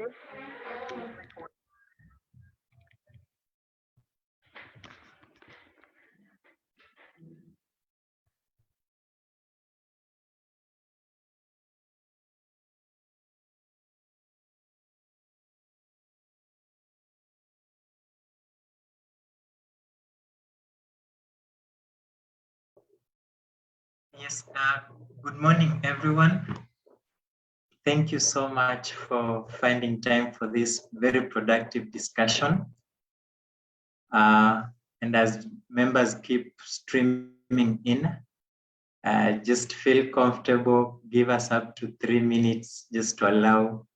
Yes, good morning, everyone. Thank you so much for finding time for this very productive discussion. And as members keep streaming in, just feel comfortable, give us up to 3 minutes just to allow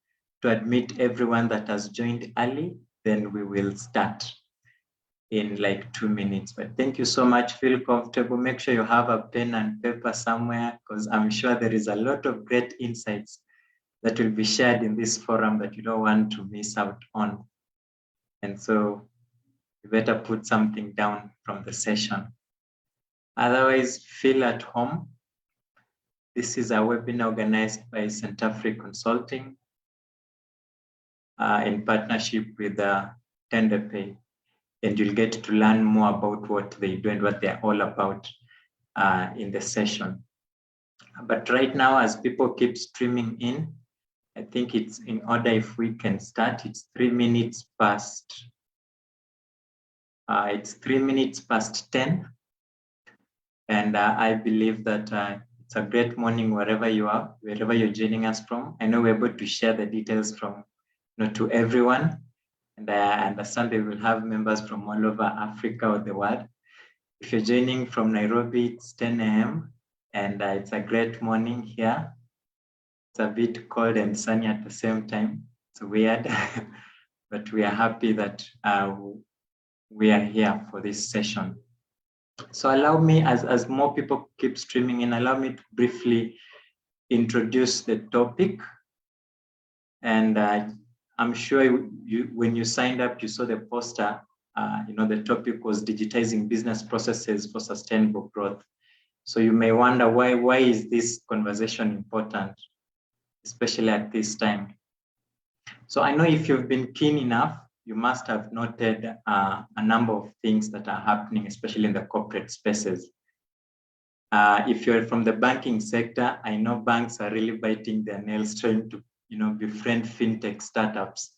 to admit everyone that has joined early, then we will start in like 2 minutes. But thank you so much. Feel comfortable. Make sure you have a pen and paper somewhere, because I'm sure there is a lot of great insights that will be shared in this forum that you don't want to miss out on. And so you better put something down from the session. Otherwise, feel at home. This is a webinar organized by Centafrique Consulting in partnership with Tende Pay. And you'll get to learn more about what they do and what they're all about in the session. But right now, as people keep streaming in, I think it's in order if we can start. It's 3 minutes past. It's 3 minutes past 10. And I believe that it's a great morning wherever you are, wherever you're joining us from. I know we're able to share the details from, to everyone. And I understand we will have members from all over Africa or the world. If you're joining from Nairobi, it's 10 a.m. and it's a great morning here. It's a bit cold and sunny at the same time. It's weird, but we are happy that we are here for this session. So allow me, as more people keep streaming in, allow me to briefly introduce the topic. And I'm sure when you signed up, you saw the poster. The topic was digitizing business processes for sustainable growth. So you may wonder why is this conversation important, especially at this time? So I know if you've been keen enough, you must have noted a number of things that are happening, especially in the corporate spaces. If you're from the banking sector, I know banks are really biting their nails trying to befriend fintech startups,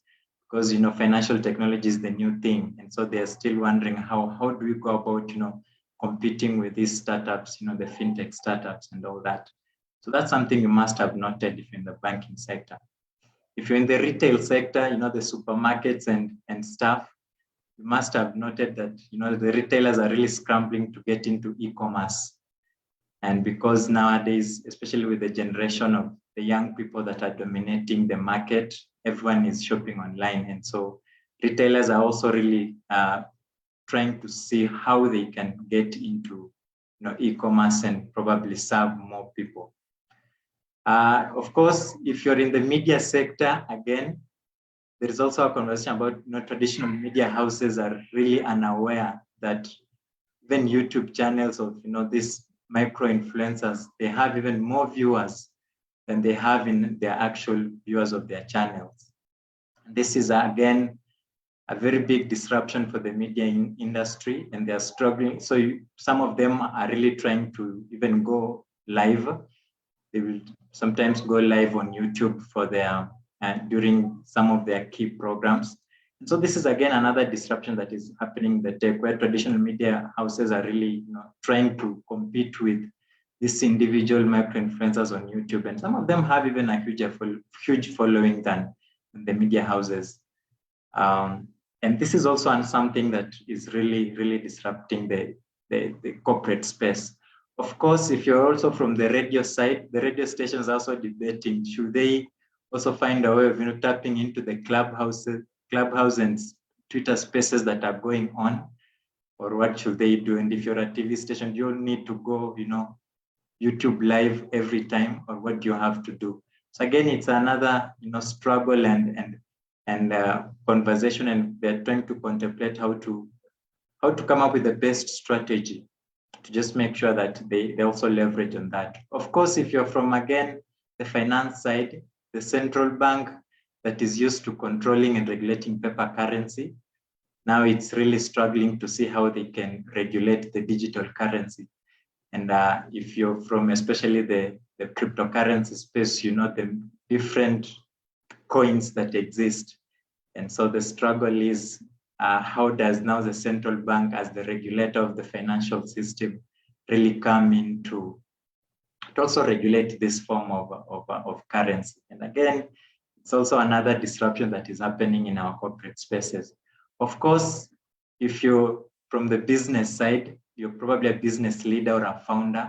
because financial technology is the new thing, and so they're still wondering how do we go about competing with these startups, the fintech startups and all that. So that's something you must have noted if you're in the banking sector. If you're in the retail sector, the supermarkets and stuff, you must have noted that the retailers are really scrambling to get into e-commerce. And because nowadays, especially with the generation of the young people that are dominating the market, everyone is shopping online. And so retailers are also really trying to see how they can get into e-commerce and probably serve more people. Of course, if you're in the media sector, again, there is also a conversation about traditional media houses are really unaware that even YouTube channels of these micro influencers, they have even more viewers than they have in their actual viewers of their channels. And this is again a very big disruption for the media industry, and they're struggling. So some of them are really trying to even go live. They will sometimes go live on YouTube for their during some of their key programs. And so this is again another disruption that is happening in the tech, where traditional media houses are really trying to compete with these individual micro-influencers on YouTube. And some of them have even a huge following than the media houses. And this is also something that is really disrupting the corporate space. Of course, if you're also from the radio side, the radio stations are also debating, should they also find a way of tapping into the Clubhouse and Twitter spaces that are going on, or what should they do? And if you're a TV station, do you need to go, YouTube live every time, or what do you have to do? So again, it's another, struggle and conversation, and they're trying to contemplate how to come up with the best strategy to just make sure that they also leverage on that. Of course, if you're from, again, the finance side, the central bank, that is used to controlling and regulating paper currency, now it's really struggling to see how they can regulate the digital currency. And if you're from especially the cryptocurrency space, you know the different coins that exist. And so the struggle is how does now the central bank as the regulator of the financial system really come in to also regulate this form of currency. And again, it's also another disruption that is happening in our corporate spaces. Of course, if you're from the business side, you're probably a business leader or a founder.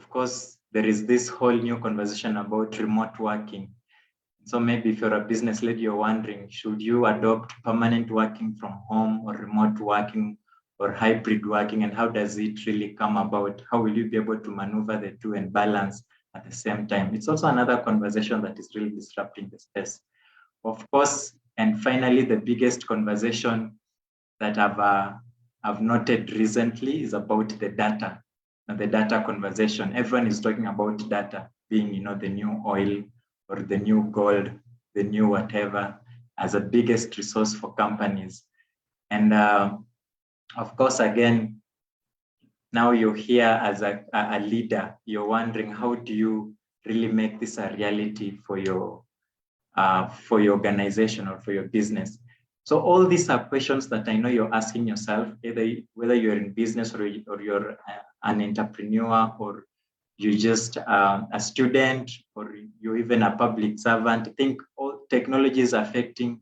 Of course, there is this whole new conversation about remote working. So maybe if you're a business leader, you're wondering, should you adopt permanent working from home or remote working or hybrid working, and how does it really come about? How will you be able to maneuver the two and balance at the same time? It's also another conversation that is really disrupting the space. Of course, and finally, the biggest conversation that I've noted recently is about the data and the data conversation. Everyone is talking about data being, you know, the new oil or the new gold, the new whatever, as a biggest resource for companies. And of course, again, now you're here as a leader, you're wondering, how do you really make this a reality for your organization or for your business? So all these are questions that I know you're asking yourself, whether you're in business or you're an entrepreneur, or you're just a student, or you're even a public servant. I think all technology is affecting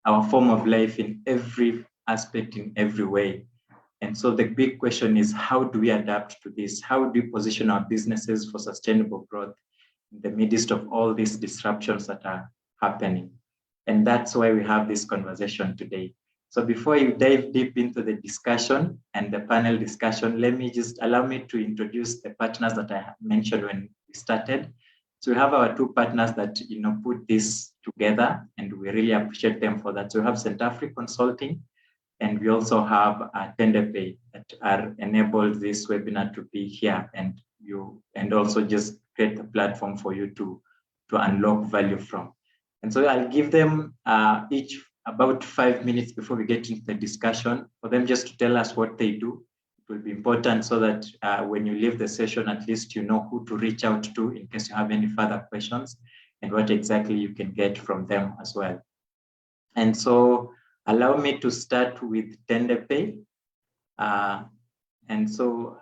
our form of life in every aspect, in every way. And so the big question is, how do we adapt to this? How do we position our businesses for sustainable growth in the midst of all these disruptions that are happening? And that's why we have this conversation today. So before you dive deep into the discussion and the panel discussion, allow me to introduce the partners that I mentioned when we started. So we have our two partners that, you know, put this together, and we really appreciate them for that. So we have Centafrique Consulting, and we also have Tende Pay that are enabled this webinar to be here, and also just create a platform for you to unlock value from. And so I'll give them each about 5 minutes before we get into the discussion for them just to tell us what they do. It will be important so that when you leave the session, at least you know who to reach out to in case you have any further questions, and what exactly you can get from them as well. And so allow me to start with Tende Pay. And so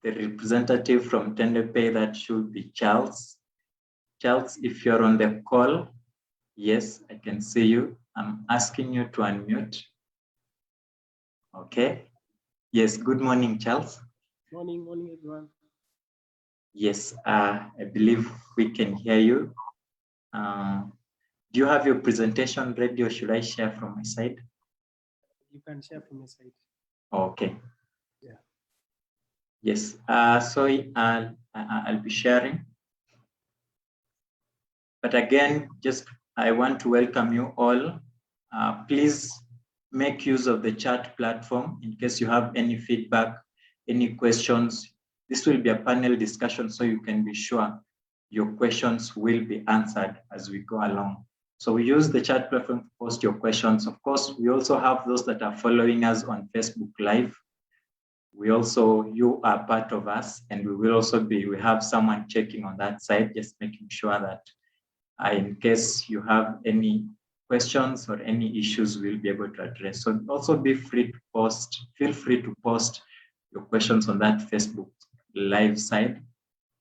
the representative from Tende Pay, that should be Charles. Charles, if you're on the call, yes, I can see you. I'm asking you to unmute. Okay. Yes, good morning, Charles. Morning, everyone. Yes, I believe we can hear you. Do you have your presentation ready, or should I share from my side? You can share from my side. Okay. Yeah. Yes, so I'll be sharing. But again, I want to welcome you all. Please make use of the chat platform in case you have any feedback, any questions. This will be a panel discussion, so you can be sure your questions will be answered as we go along. So we use the chat platform to post your questions. Of course, we also have those that are following us on Facebook Live. You are part of us, and we have someone checking on that side, just making sure that in case you have any questions or any issues, we'll be able to address. So also feel free to post your questions on that Facebook Live side,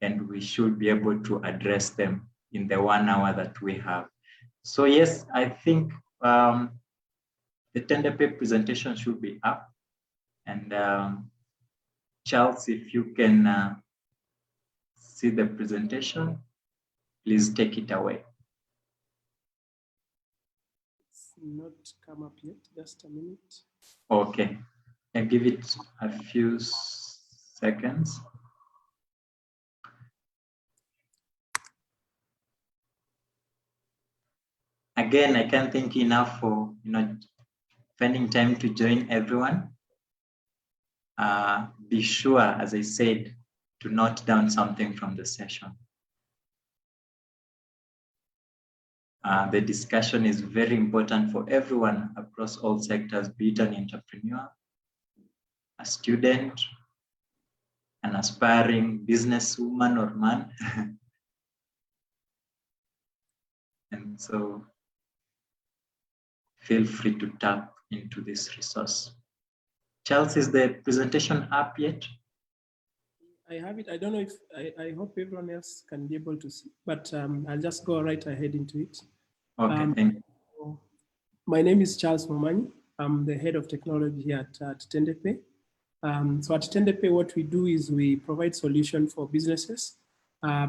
and we should be able to address them in the 1 hour that we have. So yes, I think the Tende Pay presentation should be up. And Charles, if you can see the presentation, please take it away. It's not come up yet, just a minute. Okay, I'll give it a few seconds. Again, I can't thank you enough for finding time to join everyone. Be sure, as I said, to note down something from the session. The discussion is very important for everyone across all sectors, be it an entrepreneur, a student, an aspiring businesswoman or man. And so feel free to tap into this resource. Charles, is the presentation up yet? I have it. I don't know if, I hope everyone else can be able to see, but I'll just go right ahead into it. Okay, thank you. My name is Charles Momanyi. I'm the head of technology here at Tende Pay. So at Tende Pay, what we do is we provide solutions for businesses,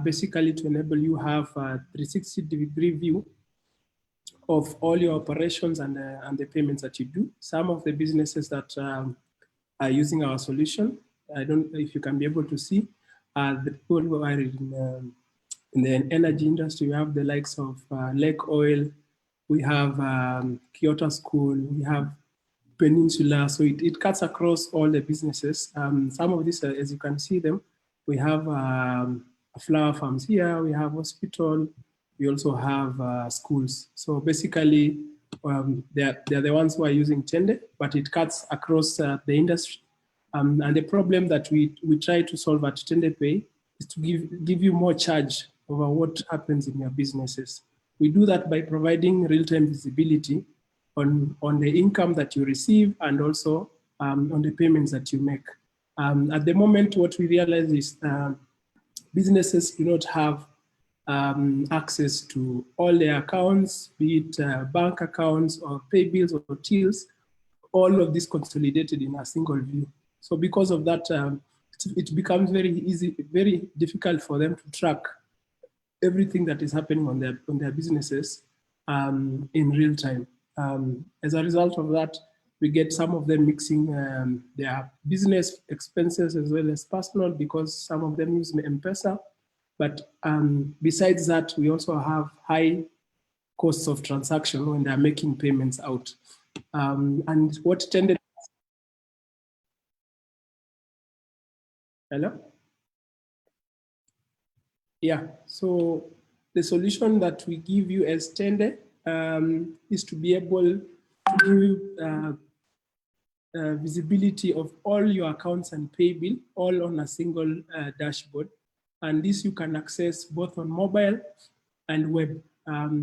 basically to enable you have a 360-degree view of all your operations and the payments that you do. Some of the businesses that are using our solution, I don't know if you can be able to see, the people who are in the energy industry. We have the likes of Lake Oil, we have Kyoto School, we have Peninsula. So it cuts across all the businesses. Some of these, as you can see them, we have flower farms here, we have hospital, we also have schools. So basically, they're the ones who are using Tende, but it cuts across the industry. And the problem that we try to solve at Tende Pay is to give you more charge over what happens in your businesses. We do that by providing real-time visibility on the income that you receive and also on the payments that you make. At the moment, what we realize is businesses do not have access to all their accounts, be it bank accounts or pay bills or tills, all of this consolidated in a single view. So because of that, it becomes very easy, very difficult for them to track everything that is happening on their businesses in real time. As a result of that, we get some of them mixing their business expenses as well as personal, because some of them use M-Pesa. But besides that, we also have high costs of transaction when they're making payments out. And what tended... Hello? Yeah, so the solution that we give you as Tende is to be able to give you visibility of all your accounts and pay bill, all on a single dashboard. And this you can access both on mobile and web.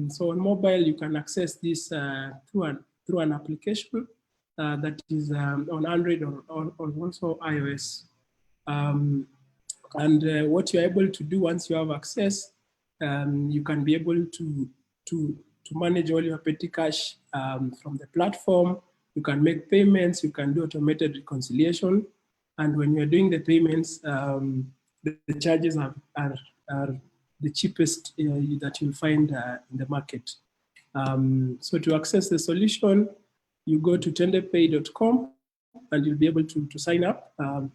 So on mobile, you can access this through an application that is on Android or also iOS. What you're able to do once you have access, you can be able to manage all your petty cash from the platform. You can make payments, you can do automated reconciliation. And when you're doing the payments, the charges are the cheapest that you'll find in the market. So to access the solution, you go to tendepay.com and you'll be able to sign up.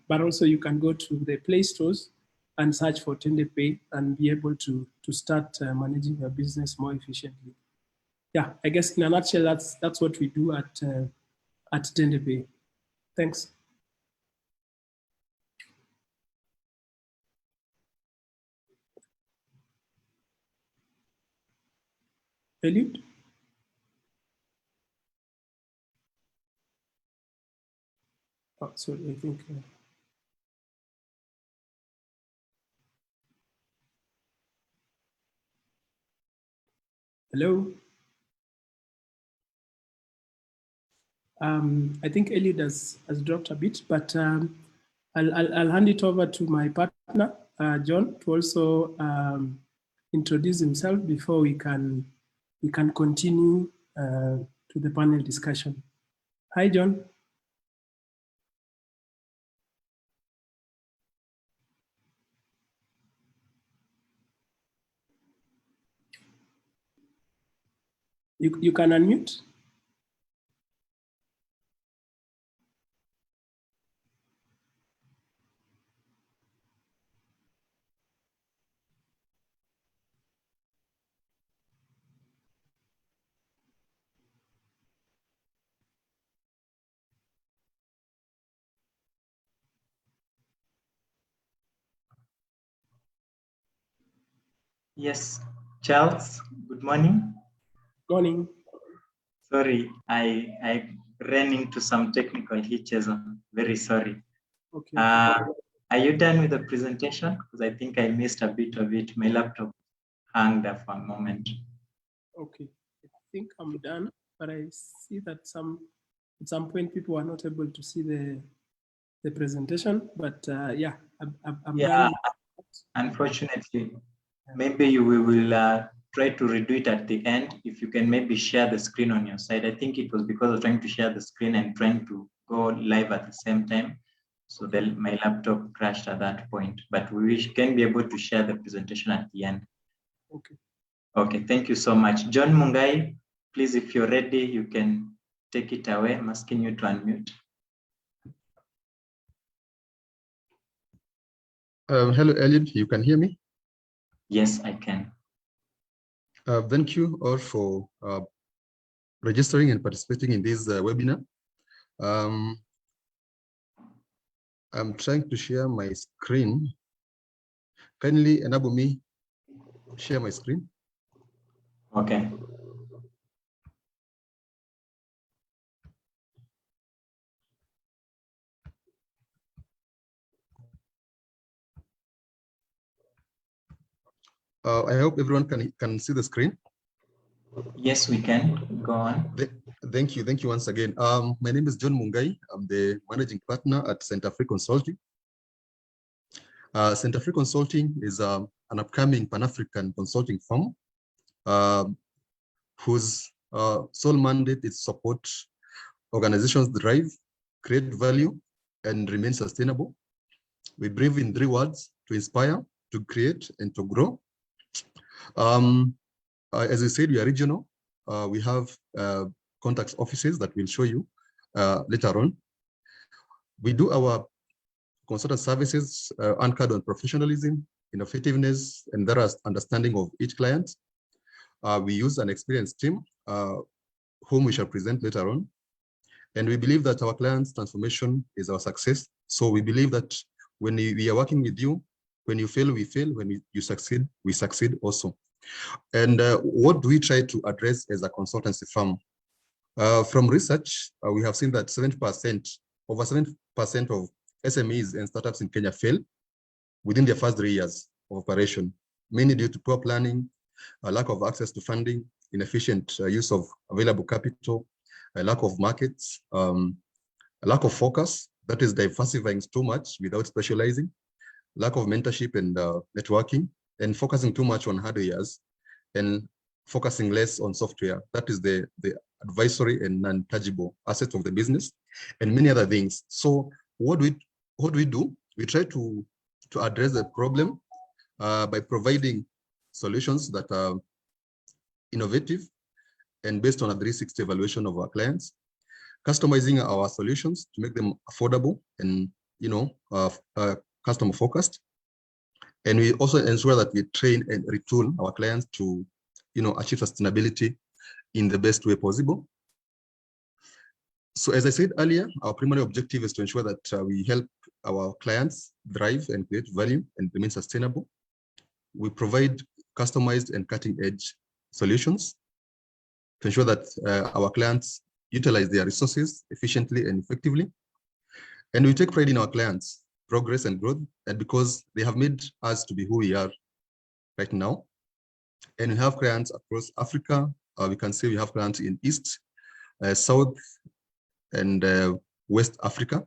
But also you can go to the Play stores and search for Tende Pay and be able to start managing your business more efficiently. Yeah, I guess in a nutshell, that's what we do at Tende Pay. Thanks. Eliud? Oh, sorry, I think. Hello? I think Eliud has dropped a bit, but I'll hand it over to my partner, John, to also introduce himself before we can continue to the panel discussion. Hi, John. You can unmute. Yes, Charles, good morning. Morning. Sorry, I ran into some technical hitches. I'm very sorry. Okay. Are you done with the presentation? Because I think I missed a bit of it. My laptop hung there for a moment. Okay. I think I'm done, but I see that at some point people are not able to see the presentation. But yeah, I'm done. Unfortunately, maybe we will try to redo it at the end. If you can maybe share the screen on your side. I think it was because of trying to share the screen and trying to go live at the same time. So then my laptop crashed at that point, but we can be able to share the presentation at the end. Okay. Okay, thank you so much. John Mungai, please, if you're ready, you can take it away. I'm asking you to unmute. Hello, Elliot, you can hear me? Yes, I can. Thank you all for registering and participating in this webinar. I'm trying to share my screen. Kindly enable me share my screen. Okay. I hope everyone can see the screen. Yes, we can. Go on. Thank you once again. My name is John Mungai. I'm the managing partner at Centafrique Consulting. Centafrique Consulting is an upcoming Pan-African consulting firm whose sole mandate is support organizations drive, create value, and remain sustainable. We breathe in 3 words: to inspire, to create, and to grow. As I said, we are regional. We have contact offices that we'll show you later on. We do our consultant services anchored on professionalism, innovativeness, and thorough understanding of each client. We use an experienced team whom we shall present later on. And we believe that our clients' transformation is our success. So we believe that when we are working with you, when you fail, we fail. When you succeed, we succeed also. And what do we try to address as a consultancy firm? From research, we have seen that over 70% of SMEs and startups in Kenya fail within their first 3 years of operation, mainly due to poor planning, a lack of access to funding, inefficient use of available capital, a lack of markets, a lack of focus, that is diversifying too much without specializing, lack of mentorship and networking, and focusing too much on hardwares and focusing less on software. That is the advisory and non-tangible assets of the business, and many other things. So what do we do? We try to address the problem by providing solutions that are innovative and based on a 360 evaluation of our clients, customizing our solutions to make them affordable and customer focused. And we also ensure that we train and retool our clients to achieve sustainability in the best way possible. So as I said earlier, our primary objective is to ensure that we help our clients thrive and create value and remain sustainable. We provide customized and cutting-edge solutions to ensure that our clients utilize their resources efficiently and effectively. And we take pride in our clients' progress and growth, and because they have made us to be who we are right now. And we have clients across Africa. We can say we have clients in East, South, and West Africa.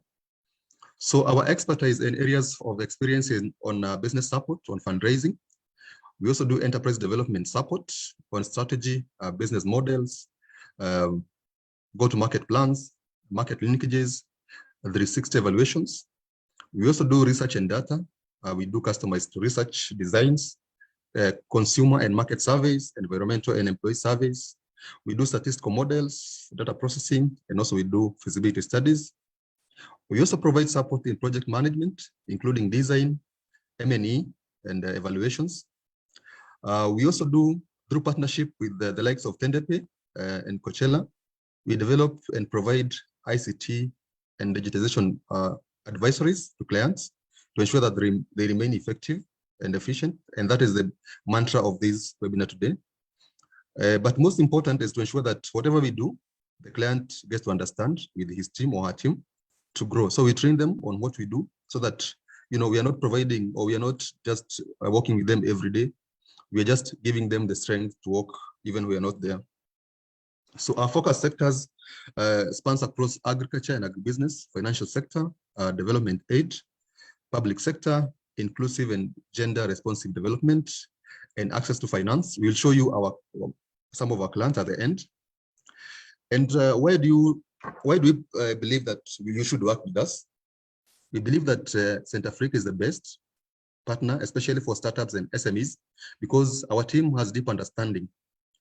So our expertise in areas of experience on business support, on fundraising. We also do enterprise development support on strategy, business models, go-to-market plans, market linkages, 360 evaluations. We also do research and data. We do customized research designs, consumer and market surveys, environmental and employee surveys. We do statistical models, data processing, and also we do feasibility studies. We also provide support in project management, including design, M&E, and evaluations. We also do, through partnership with the likes of Tende Pay and Coachella, we develop and provide ICT and digitization advisories to clients to ensure that they remain effective and efficient. And that is the mantra of this webinar today. But most important is to ensure that whatever we do, the client gets to understand with his team or her team to grow. So we train them on what we do so that, we are not providing, or we are not just working with them every day. We are just giving them the strength to work even when we are not there. So our focus sectors spans across agriculture and agribusiness, financial sector, development aid, public sector, inclusive and gender responsive development, and access to finance. We'll show you some of our clients at the end. And why do we believe that you should work with us? We believe that Centafrique is the best partner, especially for startups and SMEs, because our team has deep understanding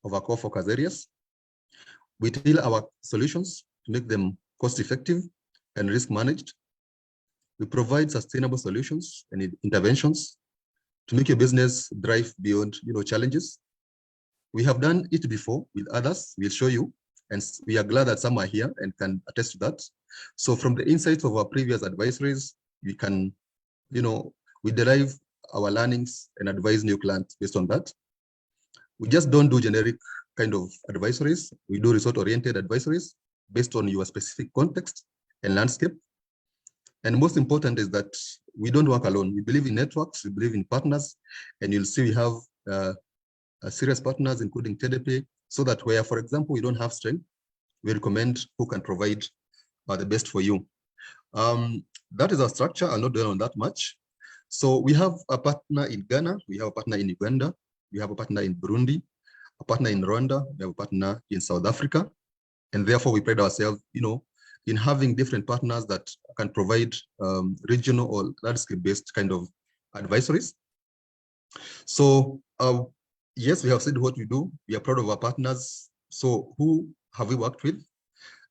of our core focus areas. We tailor our solutions to make them cost-effective and risk-managed. We provide sustainable solutions and interventions to make your business thrive beyond, challenges. We have done it before with others. We'll show you, and we are glad that some are here and can attest to that. So from the insights of our previous advisories, we can, we derive our learnings and advise new clients based on that. We just don't do generic kind of advisories. We do result-oriented advisories based on your specific context and landscape. And most important is that we don't work alone. We believe in networks, we believe in partners, and you'll see we have serious partners, including Tende Pay, so that where, for example, we don't have strength, we recommend who can provide the best for you. That is our structure. I'll not dwell on that much. So we have a partner in Ghana, we have a partner in Uganda, we have a partner in Burundi, a partner in Rwanda, we have a partner in South Africa, and therefore we pride ourselves, in having different partners that can provide regional or landscape-based kind of advisories. So yes, we have said what we do. We are proud of our partners. So who have we worked with?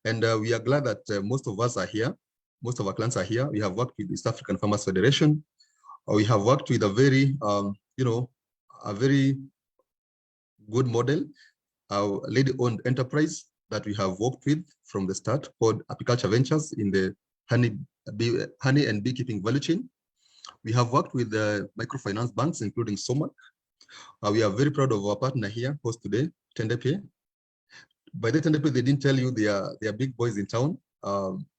And we are glad that most of us are here. Most of our clients are here. We have worked with the East African Farmers Federation. We have worked with a very, a very good model, our lady-owned enterprise that we have worked with from the start, called Apiculture Ventures in the honey and beekeeping value chain. We have worked with the microfinance banks, including Somac. We are very proud of our partner here, host today, Tende Pay. By the Tende Pay, they didn't tell you they are big boys in town.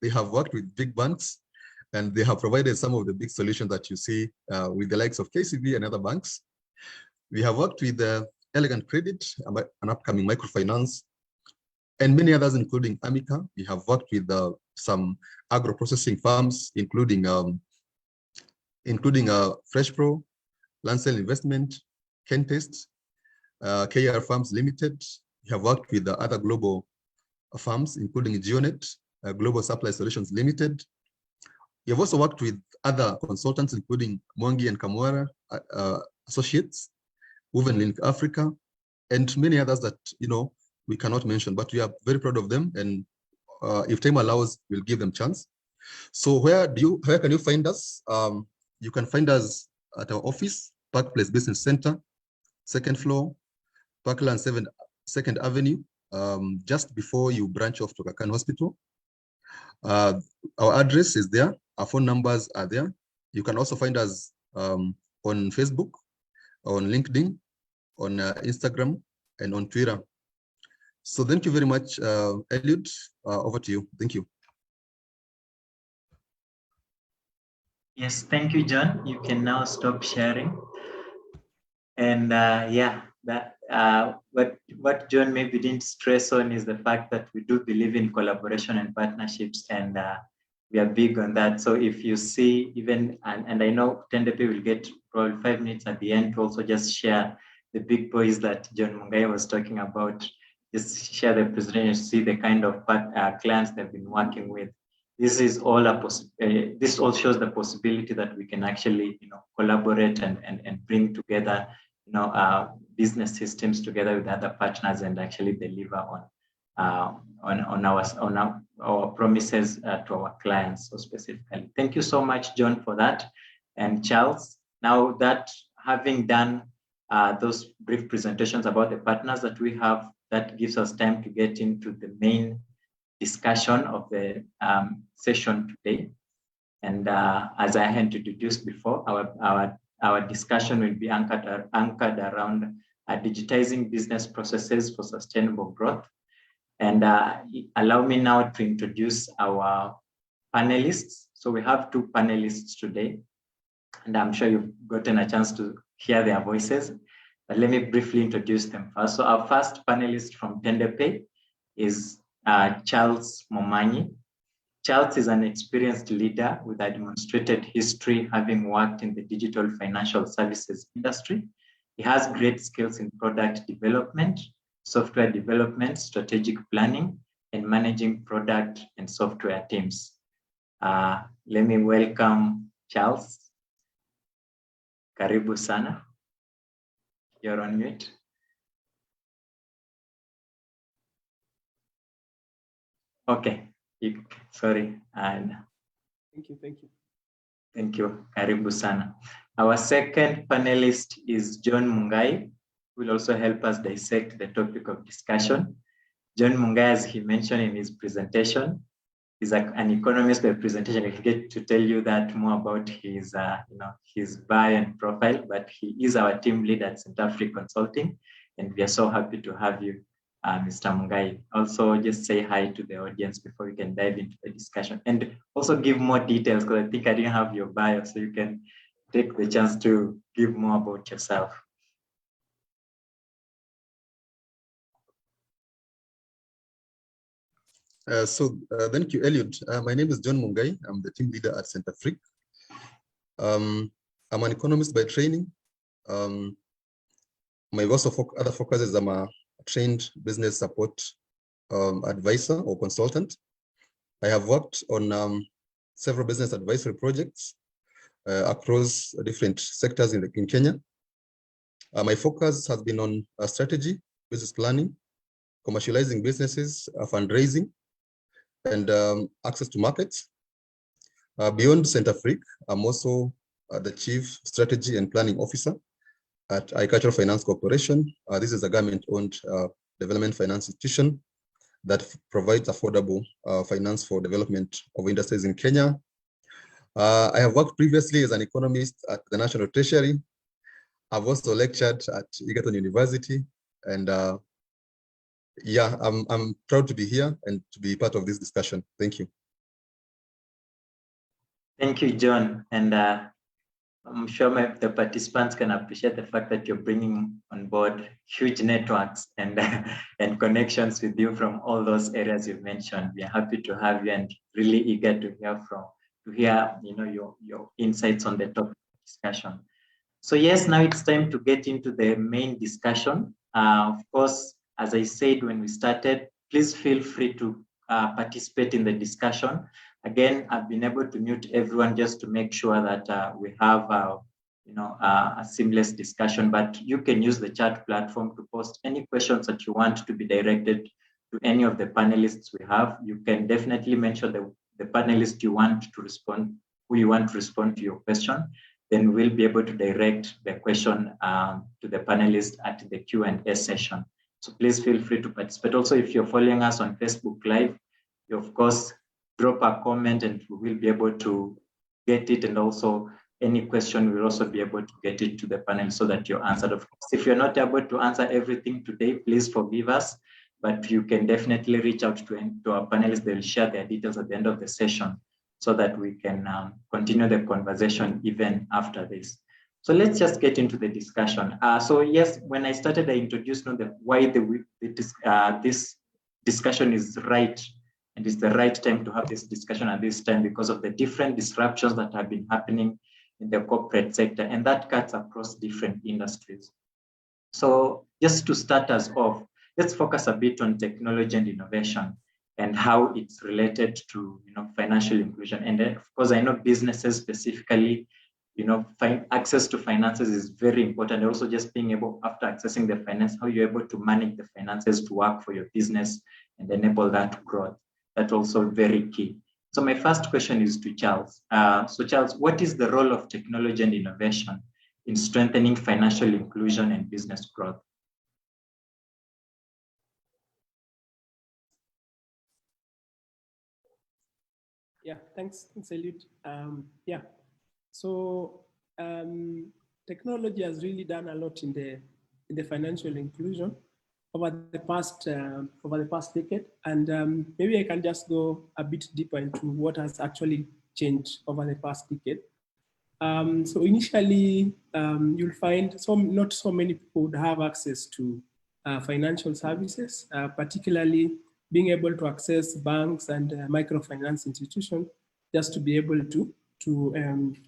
They have worked with big banks, and they have provided some of the big solutions that you see with the likes of KCB and other banks. We have worked with Elegant Credit, an upcoming microfinance, and many others, including Amica. We have worked with some agro-processing firms, including Fresh Pro, Lancel Investment, Kentest, KR Farms Limited. We have worked with other global firms, including Geonet, Global Supply Solutions Limited. We have also worked with other consultants, including Mwangi and Kamwara Associates, Woven Link Africa, and many others that we cannot mention, but we are very proud of them. And if time allows, we'll give them chance. So where can you find us? You can find us at our office, Park Place Business Center, 2nd floor, Parkland 2nd Avenue, just before you branch off to Kakan Hospital. Our address is there. Our phone numbers are there. You can also find us on Facebook, on LinkedIn, on Instagram, and on Twitter. So thank you very much, Elliot. Over to you. Thank you. Yes, thank you, John. You can now stop sharing. And yeah, what John maybe didn't stress on is the fact that we do believe in collaboration and partnerships, and we are big on that. So if you see even, and I know Tende Pay will get probably 5 minutes at the end to also just share the big boys that John Mungai was talking about, just share the presentation, see the kind of clients they've been working with. This is all this all shows the possibility that we can actually, collaborate and bring together, business systems together with other partners and actually deliver on our promises to our clients. So specifically, thank you so much, John, for that, and Charles. Now that having done those brief presentations about the partners that we have, that gives us time to get into the main discussion of the session today. And as I had introduced before, our discussion will be anchored around digitizing business processes for sustainable growth. And allow me now to introduce our panelists. So we have two panelists today, and I'm sure you've gotten a chance to hear their voices, but let me briefly introduce them first. So our first panelist from Tende Pay is Charles Momanyi. Charles is an experienced leader with a demonstrated history, having worked in the digital financial services industry. He has great skills in product development, software development, strategic planning, and managing product and software teams. Let me welcome Charles. Karibu sana. You're on mute. Okay, sorry. And Thank you. thank you. Karibu sana. Our second panelist is John Mungai, who will also help us dissect the topic of discussion. John Mungai, as he mentioned in his presentation, is an economist by presentation. I get to tell you that more about his, his bio and profile, but he is our team lead at Centafrique Consulting, and we are so happy to have you, Mr. Mungai. Also, just say hi to the audience before we can dive into the discussion, and also give more details, because I think I didn't have your bio, so you can take the chance to give more about yourself. Thank you, Eliud. My name is John Mungai. I'm the team leader at Centafrique. I'm an economist by training. My other focus is I'm a trained business support advisor or consultant. I have worked on several business advisory projects across different sectors in Kenya. My focus has been on strategy, business planning, commercializing businesses, fundraising, and access to markets. Beyond Centafrique, I'm also the Chief Strategy and Planning Officer at Agricultural Finance Corporation. This is a government-owned development finance institution that provides affordable finance for development of industries in Kenya. I have worked previously as an economist at the National Treasury. I've also lectured at Egerton University, and yeah, I'm proud to be here and to be part of this discussion. Thank you. Thank you, John. And I'm sure the participants can appreciate the fact that you're bringing on board huge networks and and connections with you from all those areas you've mentioned. We are happy to have you and really eager to hear your insights on the topic of discussion. So yes, now it's time to get into the main discussion. Of course, as I said when we started, please feel free to participate in the discussion. Again, I've been able to mute everyone just to make sure that we have a seamless discussion, but you can use the chat platform to post any questions that you want to be directed to any of the panelists we have. You can definitely mention the panelist you want to respond, who you want to respond to your question. Then we'll be able to direct the question to the panelists at the Q&A session. So please feel free to participate. Also, if you're following us on Facebook Live, you of course drop a comment and we will be able to get it. And also any question, we'll also be able to get it to the panel so that you're answered. Of course, if you're not able to answer everything today, please forgive us, but you can definitely reach out to our panelists. They'll share their details at the end of the session so that we can continue the conversation even after this. So let's just get into the discussion. So yes, when I started, I introduced why this discussion is right, and it's the right time to have this discussion at this time because of the different disruptions that have been happening in the corporate sector, and that cuts across different industries. So just to start us off, let's focus a bit on technology and innovation and how it's related to financial inclusion. And of course, I know businesses specifically, access to finances is very important. And also just being able, after accessing the finance, how you're able to manage the finances to work for your business and enable that growth. That's also very key. So my first question is to Charles. So Charles, what is the role of technology and innovation in strengthening financial inclusion and business growth? Yeah, thanks, Eliud. So technology has really done a lot in the the financial inclusion over the past decade. And maybe I can just go a bit deeper into what has actually changed over the past decade. So initially, you'll find not so many people would have access to financial services, particularly being able to access banks and microfinance institutions just to be able to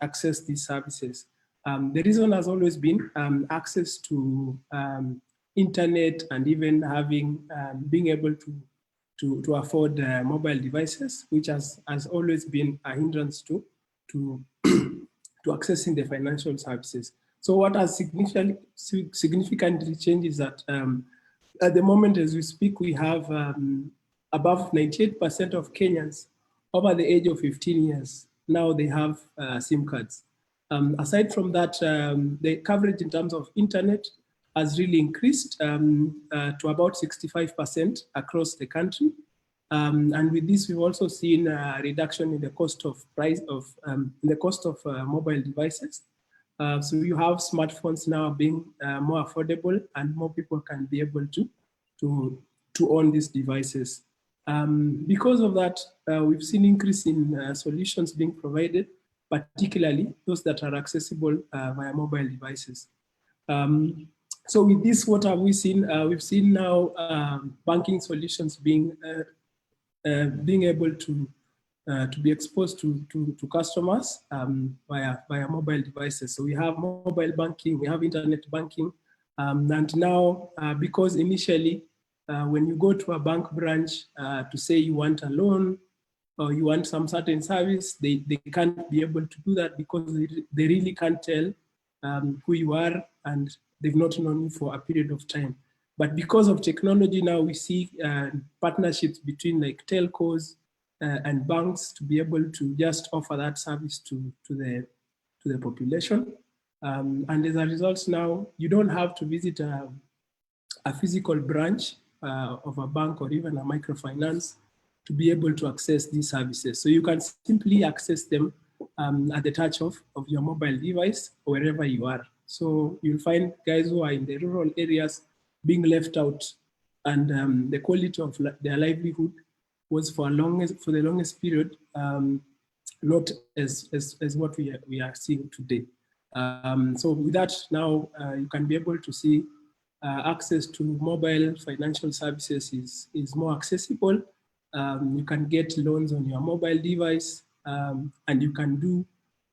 access these services. The reason has always been access to internet and even having being able to afford mobile devices, which has always been a hindrance to to accessing the financial services. So what has significantly changed is that at the moment as we speak, we have above 98% of Kenyans over the age of 15 years. Now they have SIM cards. Aside from that, the coverage in terms of internet has really increased to about 65% across the country. And with this, we've also seen a reduction in the cost of mobile devices. So you have smartphones now being more affordable, and more people can be able to own these devices. Because of that, we've seen increase in solutions being provided, particularly those that are accessible via mobile devices. So with this, what have we seen? We've seen now banking solutions being able to be exposed to customers via mobile devices. So we have mobile banking, we have internet banking, and now because initially when you go to a bank branch to say you want a loan or you want some certain service, they can't be able to do that because they really can't tell who you are, and they've not known you for a period of time. But because of technology now, we see partnerships between like telcos and banks to be able to just offer that service to the population. And as a result now, you don't have to visit a physical branch of a bank or even a microfinance to be able to access these services. So you can simply access them at the touch of your mobile device wherever you are. So you'll find guys who are in the rural areas being left out, and the quality of their livelihood was for the longest period not as what we are seeing today. So with that now, you can be able to see access to mobile financial services is more accessible. You can get loans on your mobile device, and you can do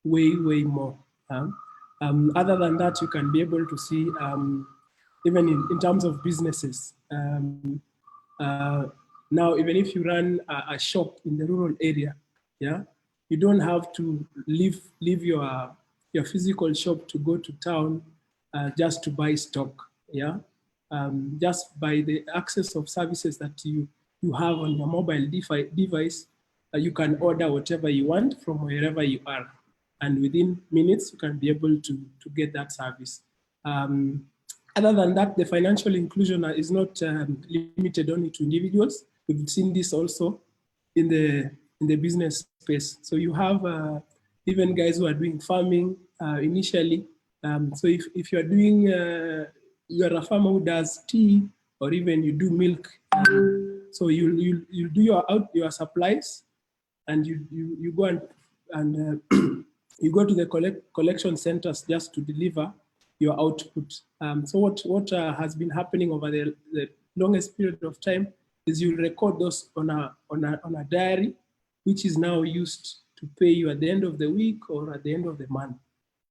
way more. Other than that, you can be able to see even in terms of businesses. Now, even if you run a shop in the rural area, yeah, you don't have to leave your physical shop to go to town just to buy stock, yeah. Just by the access of services that you have on your mobile device, you can order whatever you want from wherever you are, and within minutes you can be able to get that service. Other than that, the financial inclusion is not limited only to individuals. We've seen this also in the business space. So you have even guys who are doing farming initially. So if you are doing, you're a farmer who does tea, or even you do milk, so you do your supplies, and you go and you go to the collection centers just to deliver your output. So what has been happening over the longest period of time is you record those on a diary, which is now used to pay you at the end of the week or at the end of the month.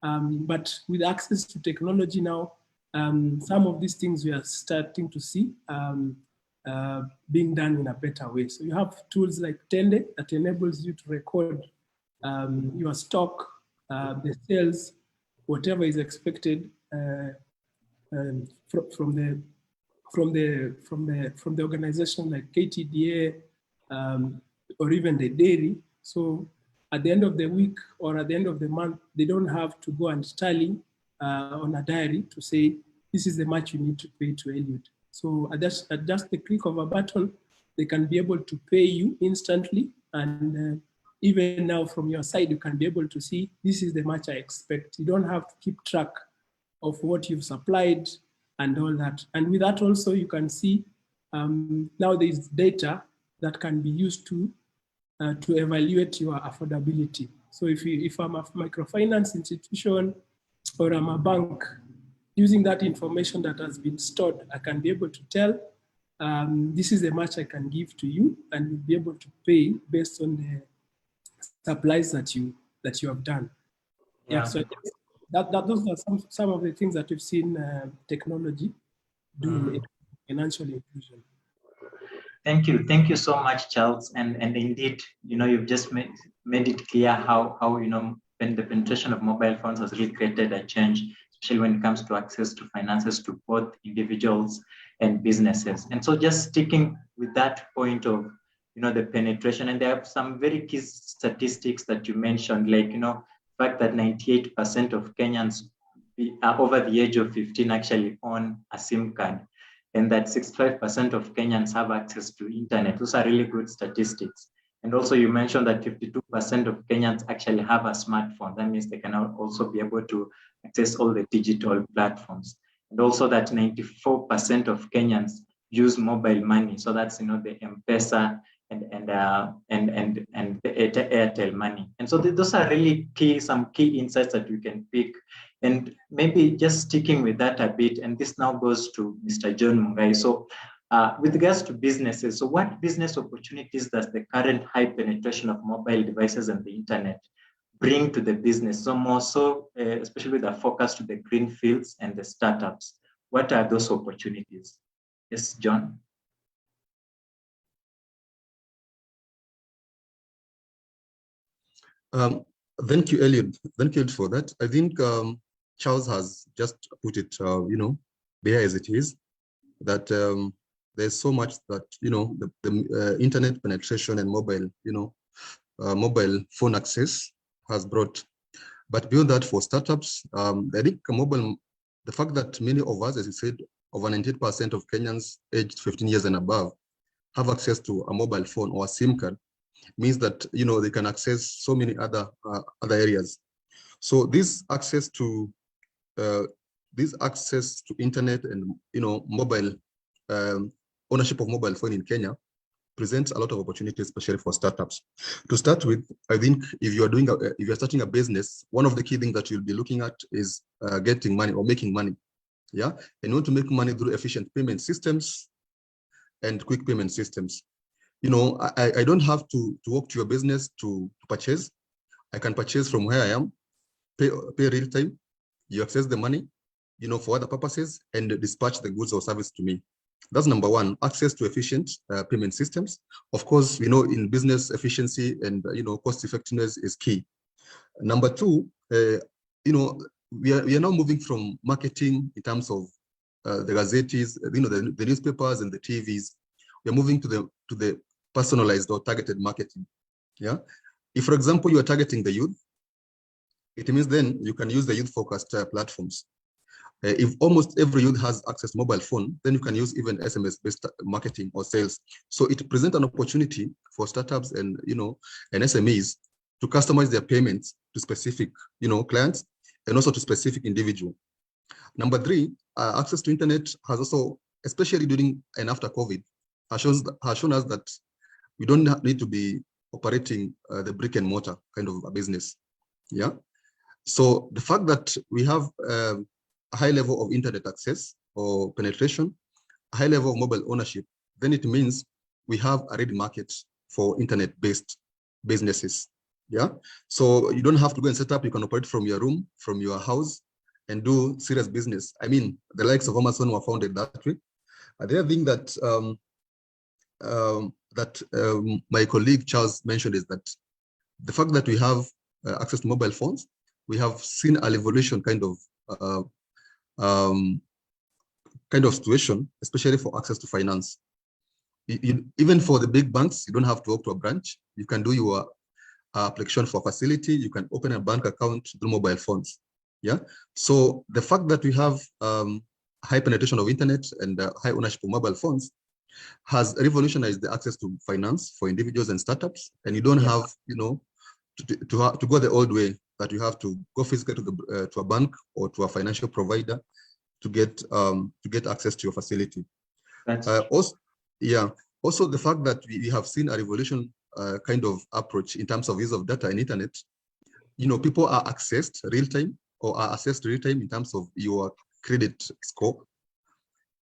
But with access to technology now, some of these things we are starting to see being done in a better way. So you have tools like Tende that enables you to record your stock, the sales, whatever is expected from the organization like KTDA or even the dairy. So at the end of the week or at the end of the month, they don't have to go and tally on a diary to say, this is the much you need to pay to Eliud. So at just the click of a button, they can be able to pay you instantly. And even now from your side, you can be able to see, this is the much I expect. You don't have to keep track of what you've supplied, and all that. And with that also, you can see now there is data that can be used to evaluate your affordability. So if I'm a microfinance institution or I'm a bank, using that information that has been stored, I can be able to tell this is the much I can give to you, and you'll be able to pay based on the supplies that you have done. Yeah, so those are some of the things that we've seen technology do in financial inclusion. Thank you so much, Charles. And indeed, you've just made it clear how when the penetration of mobile phones has really created a change, especially when it comes to access to finances to both individuals and businesses. And so, just sticking with that point of the penetration, and there are some very key statistics that you mentioned, like the fact that 98% of Kenyans are over the age of 15 actually own a SIM card, and that 65% of Kenyans have access to internet. Those are really good statistics. And also you mentioned that 52% of Kenyans actually have a smartphone. That means they can also be able to access all the digital platforms. And also that 94% of Kenyans use mobile money. So that's the M-Pesa and the Airtel money. And so those are really some key insights that we can pick. And maybe just sticking with that a bit, and this now goes to Mr. John Mungai. So with regards to businesses, so what business opportunities does the current high penetration of mobile devices and the internet bring to the business? So more so, especially with a focus to the green fields and the startups. What are those opportunities? Yes, John. Thank you, Elliot. Thank you for that. I think Charles has just put it, there as it is, that there's so much that, the internet penetration and mobile, mobile phone access has brought. But beyond that, for startups, I think the fact that many of us, as you said, over 98% of Kenyans aged 15 years and above have access to a mobile phone or a SIM card means that, they can access so many other areas. So this access to internet and, mobile ownership of mobile phone in Kenya presents a lot of opportunities, especially for startups. To start with, I think if you're starting a business, one of the key things that you'll be looking at is getting money or making money. Yeah, and you want to make money through efficient payment systems and quick payment systems. I don't have to walk to your business to purchase. I can purchase from where I am, pay real time. You access the money, for other purposes, and dispatch the goods or service to me. That's number one, access to efficient payment systems. Of course, in business, efficiency and, cost effectiveness is key. Number two, we are now moving from marketing in terms of the gazettes, the newspapers and the TVs. We're moving to the personalized or targeted marketing. Yeah. If, for example, you are targeting the youth, it means then you can use the youth-focused platforms. If almost every youth has access to mobile phone, then you can use even SMS-based marketing or sales. So it presents an opportunity for startups and and SMEs to customize their payments to specific clients and also to specific individual. Number three, access to internet has also, especially during and after COVID, has shown us that we don't need to be operating the brick and mortar kind of a business. Yeah. So the fact that we have a high level of internet access or penetration, a high level of mobile ownership, then it means we have a ready market for internet-based businesses. Yeah. So you don't have to go and set up, you can operate from your room, from your house, and do serious business. I mean, the likes of Amazon were founded that way. The other thing that my colleague Charles mentioned is that the fact that we have access to mobile phones, we have seen an evolution kind of situation, especially for access to finance. Even for the big banks, you don't have to walk to a branch. You can do your application for facility. You can open a bank account through mobile phones. Yeah. So the fact that we have high penetration of internet and high ownership of mobile phones has revolutionized the access to finance for individuals and startups. And you don't have, to go the old way that you have to go physically to a bank or to a financial provider to get access to your facility. That's also the fact that we have seen a revolution kind of approach in terms of use of data and internet. People are accessed real time or are assessed real time in terms of your credit score.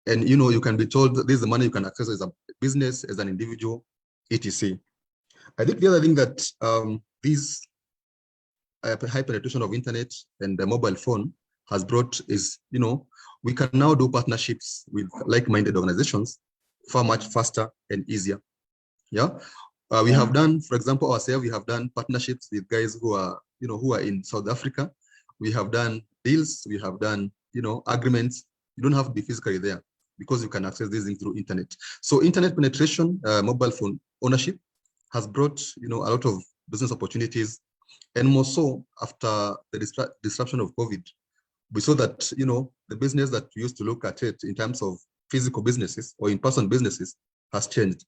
And you can be told this is the money you can access as a business, as an individual, etc. I think the other thing that this high penetration of internet and the mobile phone has brought is, we can now do partnerships with like-minded organizations far much faster and easier. Yeah. We have done, for example, ourselves, we have done partnerships with guys who are, who are in South Africa. We have done deals, we have done, agreements. You don't have to be physically there because you can access these things through internet. So internet penetration, mobile phone ownership has brought, a lot of business opportunities. And more so after the disruption of COVID, we saw that, the business that we used to look at it in terms of physical businesses or in-person businesses has changed.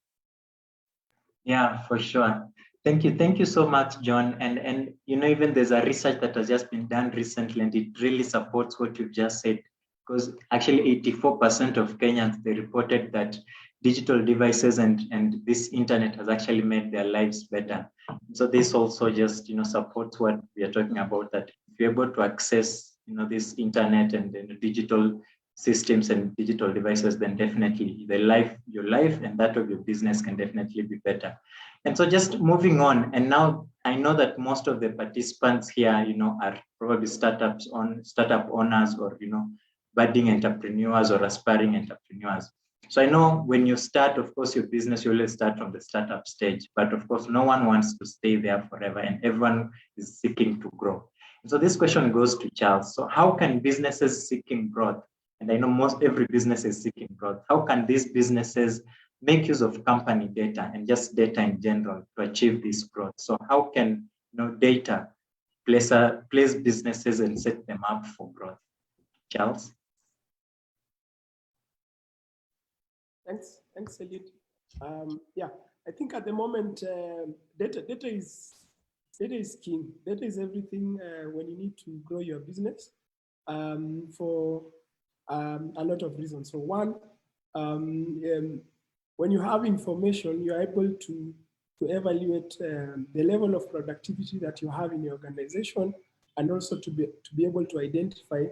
Yeah, for sure. Thank you so much, John. And even there's a research that has just been done recently, and it really supports what you've just said. Because actually 84% of Kenyans, they reported that digital devices and this internet has actually made their lives better. So this also just supports what we are talking about, that if you're able to access this internet and digital systems and digital devices, then definitely your life and that of your business can definitely be better. And so just moving on, and now I know that most of the participants here, are probably startup owners or budding entrepreneurs or aspiring entrepreneurs. So I know when you start, of course, your business, you always start from the startup stage, but of course, no one wants to stay there forever, and everyone is seeking to grow. So this question goes to Charles. So how can businesses seeking growth, and I know every business is seeking growth, how can these businesses make use of company data and just data in general to achieve this growth? So how can data place businesses and set them up for growth? Charles? Thanks, Elliot. Yeah, I think at the moment, data is king. Data is everything when you need to grow your business for a lot of reasons. So one, when you have information, you're able to evaluate the level of productivity that you have in your organization, and also to be able to identify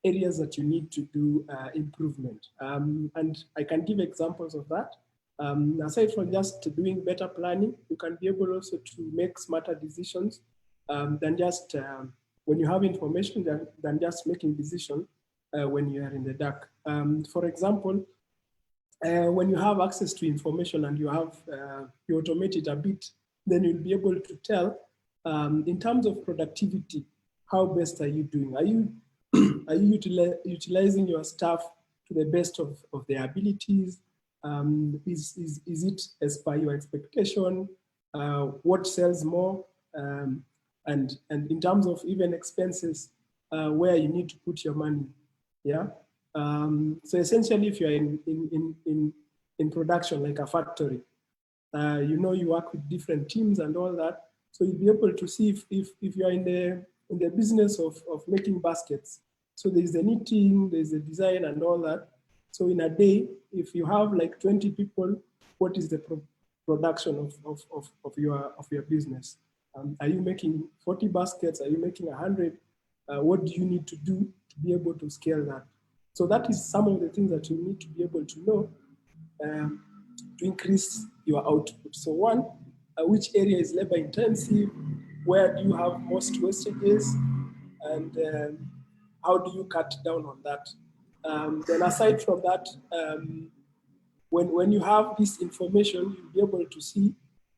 areas that you need to do improvement. And I can give examples of that. Aside from just doing better planning, you can be able also to make smarter decisions than just when you have information than just making decisions when you are in the dark. For example, when you have access to information and you automate it a bit, then you'll be able to tell in terms of productivity, how best are you doing? Are you utilizing your staff to the best of their abilities? Is it as per your expectation? What sells more? And in terms of even expenses, where you need to put your money, yeah. So essentially, if you're in production, like a factory, you work with different teams and all that. So you'll be able to see if you're in the business of making baskets. So there's the knitting, there's the design and all that. So in a day, if you have like 20 people, what is the production of your business? Are you making 40 baskets? Are you making 100? What do you need to do to be able to scale that? So that is some of the things that you need to be able to know to increase your output. So one, which area is labor intensive? Where do you have most wastages? And how do you cut down on that? Then aside from that, when you have this information, you'll be able to see,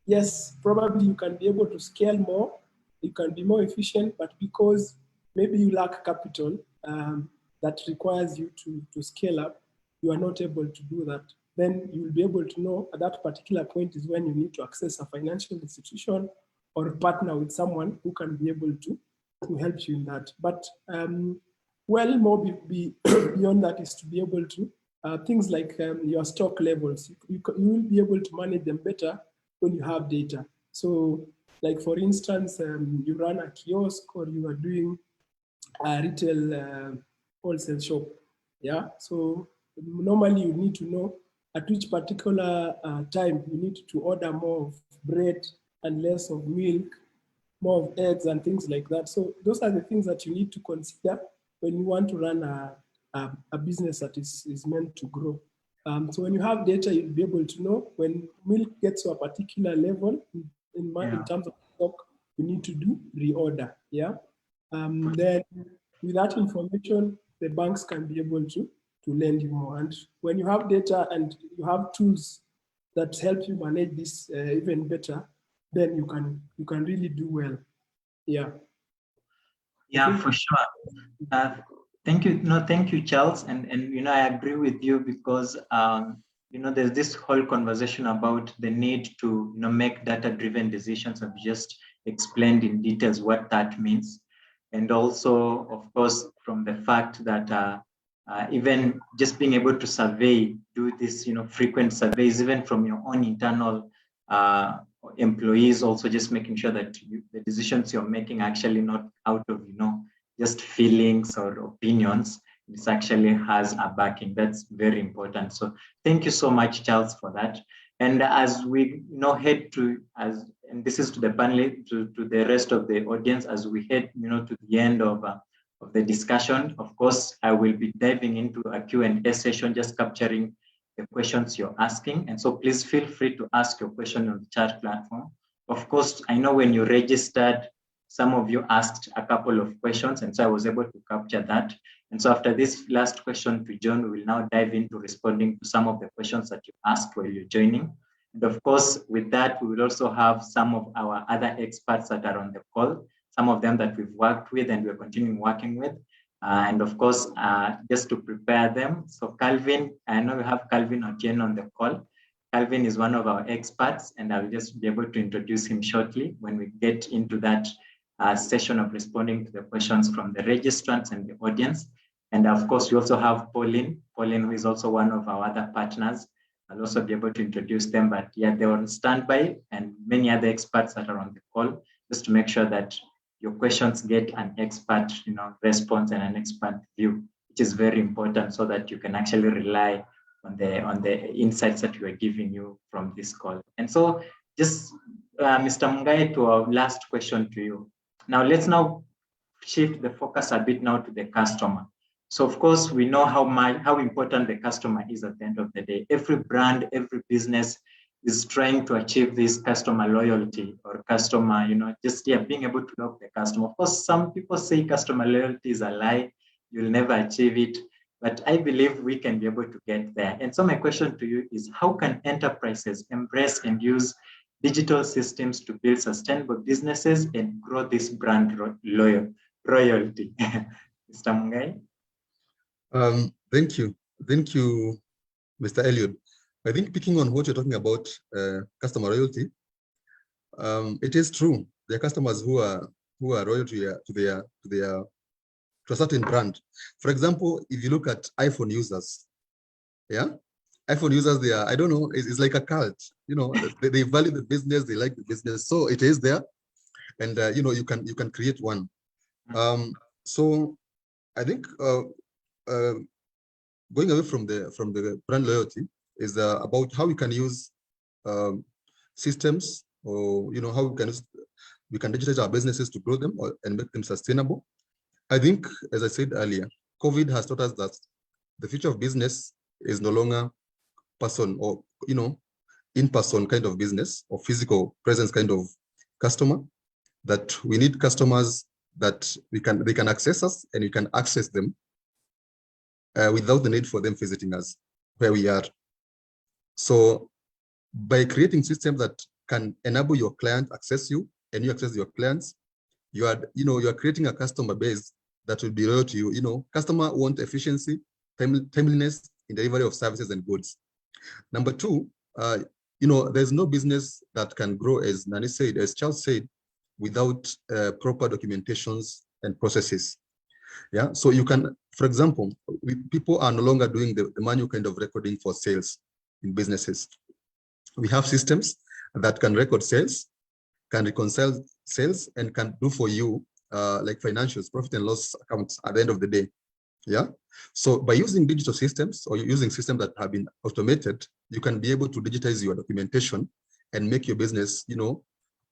yes, probably you can be able to scale more, you can be more efficient, but because maybe you lack capital that requires you to scale up, you are not able to do that. Then you will be able to know at that particular point is when you need to access a financial institution or partner with someone who can be able to help you in that. But more beyond that is to be able to, things like your stock levels, you will be able to manage them better when you have data. So like for instance, you run a kiosk or you are doing a retail wholesale shop. Yeah, so normally you need to know at which particular time you need to order more of bread and less of milk, more of eggs and things like that. So those are the things that you need to consider when you want to run a business that is meant to grow. So when you have data, you'll be able to know when milk gets to a particular level in terms of stock, you need to do reorder. Yeah. Then with that information, the banks can be able to lend you more. And when you have data and you have tools that help you manage this even better, then you can really do well. Yeah. Yeah, for sure. Thank you. No, thank you, Charles. And I agree with you because there's this whole conversation about the need to make data-driven decisions. I've just explained in details what that means, and also, of course, from the fact that even just being able to do this, frequent surveys, even from your own internal employees, also just making sure that the decisions you're making are actually not out of just feelings or opinions. This actually has a backing. That's very important. So thank you so much, Charles, for that. And as we head and this is to the panel, to the rest of the audience, as we head to the end of the discussion, of course, I will be diving into a Q&A session, just capturing the questions you're asking. And so please feel free to ask your question on the chat platform. Of course, I know when you registered, some of you asked a couple of questions, and so I was able to capture that. And so after this last question to John, we will now dive into responding to some of the questions that you asked while you're joining. And of course, with that, we will also have some of our other experts that are on the call, some of them that we've worked with and we're continuing working with. And of course, just to prepare them. So Calvin, I know we have Calvin Otieno on the call. Calvin is one of our experts, and I'll just be able to introduce him shortly when we get into that session of responding to the questions from the registrants and the audience. And of course, we also have Pauline, who is also one of our other partners. I'll also be able to introduce them, but yeah, they're on standby, and many other experts that are on the call, just to make sure that your questions get an expert response and an expert view, which is very important so that you can actually rely on the insights that we are giving you from this call. And so just Mr. Mungai, to our last question to you. Now let's shift the focus a bit now to the customer. So of course, we know how important the customer is at the end of the day. Every brand, every business is trying to achieve this customer loyalty or customer, being able to love the customer. Of course, some people say customer loyalty is a lie. You'll never achieve it. But I believe we can be able to get there. And so my question to you is, how can enterprises embrace and use digital systems to build sustainable businesses and grow this brand royalty? Mr. Mungai? Thank you, Mr. Elliot. I think picking on what you're talking about, customer loyalty, it is true. There are customers who are loyal to a certain brand. For example, if you look at iPhone users, iPhone users, they are, I don't know, it's like a cult. They value the business, they like the business, so it is there, and you can create one. So I think going away from the brand loyalty is about how we can use systems, or how we can digitize our businesses to grow them and make them sustainable. I think, as I said earlier, COVID has taught us that the future of business is no longer person or in-person kind of business or physical presence kind of customer. That we need customers that they can access us, and we can access them without the need for them visiting us where we are. So by creating systems that can enable your client access you and you access your clients, you are creating a customer base that will be loyal to you. Customer want efficiency, timeliness in delivery of services and goods. Number two, there's no business that can grow, as Nani said, as Charles said, without proper documentations and processes. Yeah, so you can, for example, people are no longer doing the manual kind of recording for sales in businesses. We have systems that can record sales, can reconcile sales, and can do for you like financials, profit and loss accounts at the end of the day. Yeah. So by using digital systems or using systems that have been automated, you can be able to digitize your documentation and make your business,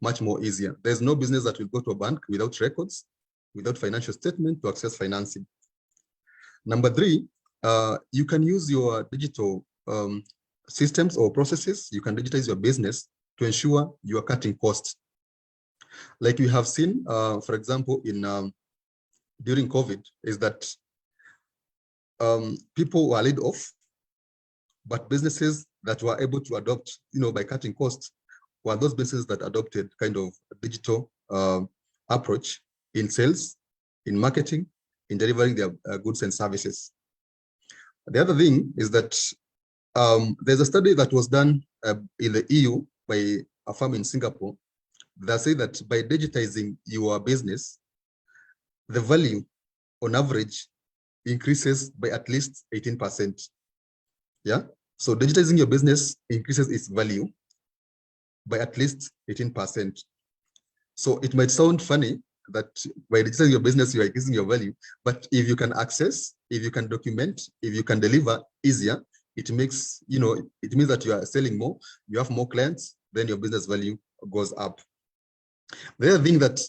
much more easier. There's no business that will go to a bank without records, without financial statement to access financing. Number three, you can use your digital systems or processes. You can digitize your business to ensure you are cutting costs. Like we have seen, for example, in during COVID, is that people were laid off, but businesses that were able to adopt, by cutting costs, were those businesses that adopted kind of a digital approach in sales, in marketing, in delivering their goods and services. The other thing is that there's a study that was done in the EU by a firm in Singapore that say that by digitizing your business, the value on average increases by at least 18%. Yeah. So digitizing your business increases its value by at least 18%. So it might sound funny that by digitizing your business, you are increasing your value, but if you can access, if you can document, if you can deliver easier, it makes, it means that you are selling more, you have more clients, then your business value goes up. The other thing that,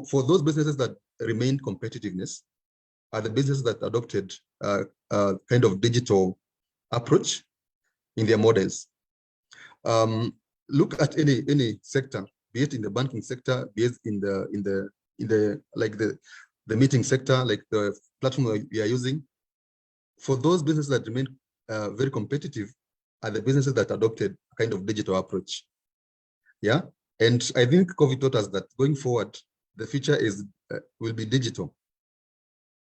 for those businesses that remain competitiveness are the businesses that adopted kind of digital approach in their models. Look at any sector, be it in the banking sector, be it in the like the meeting sector, like the platform we are using. For those businesses that remain very competitive are the businesses that adopted a kind of digital approach. Yeah, and I think COVID taught us that going forward, the future is will be digital.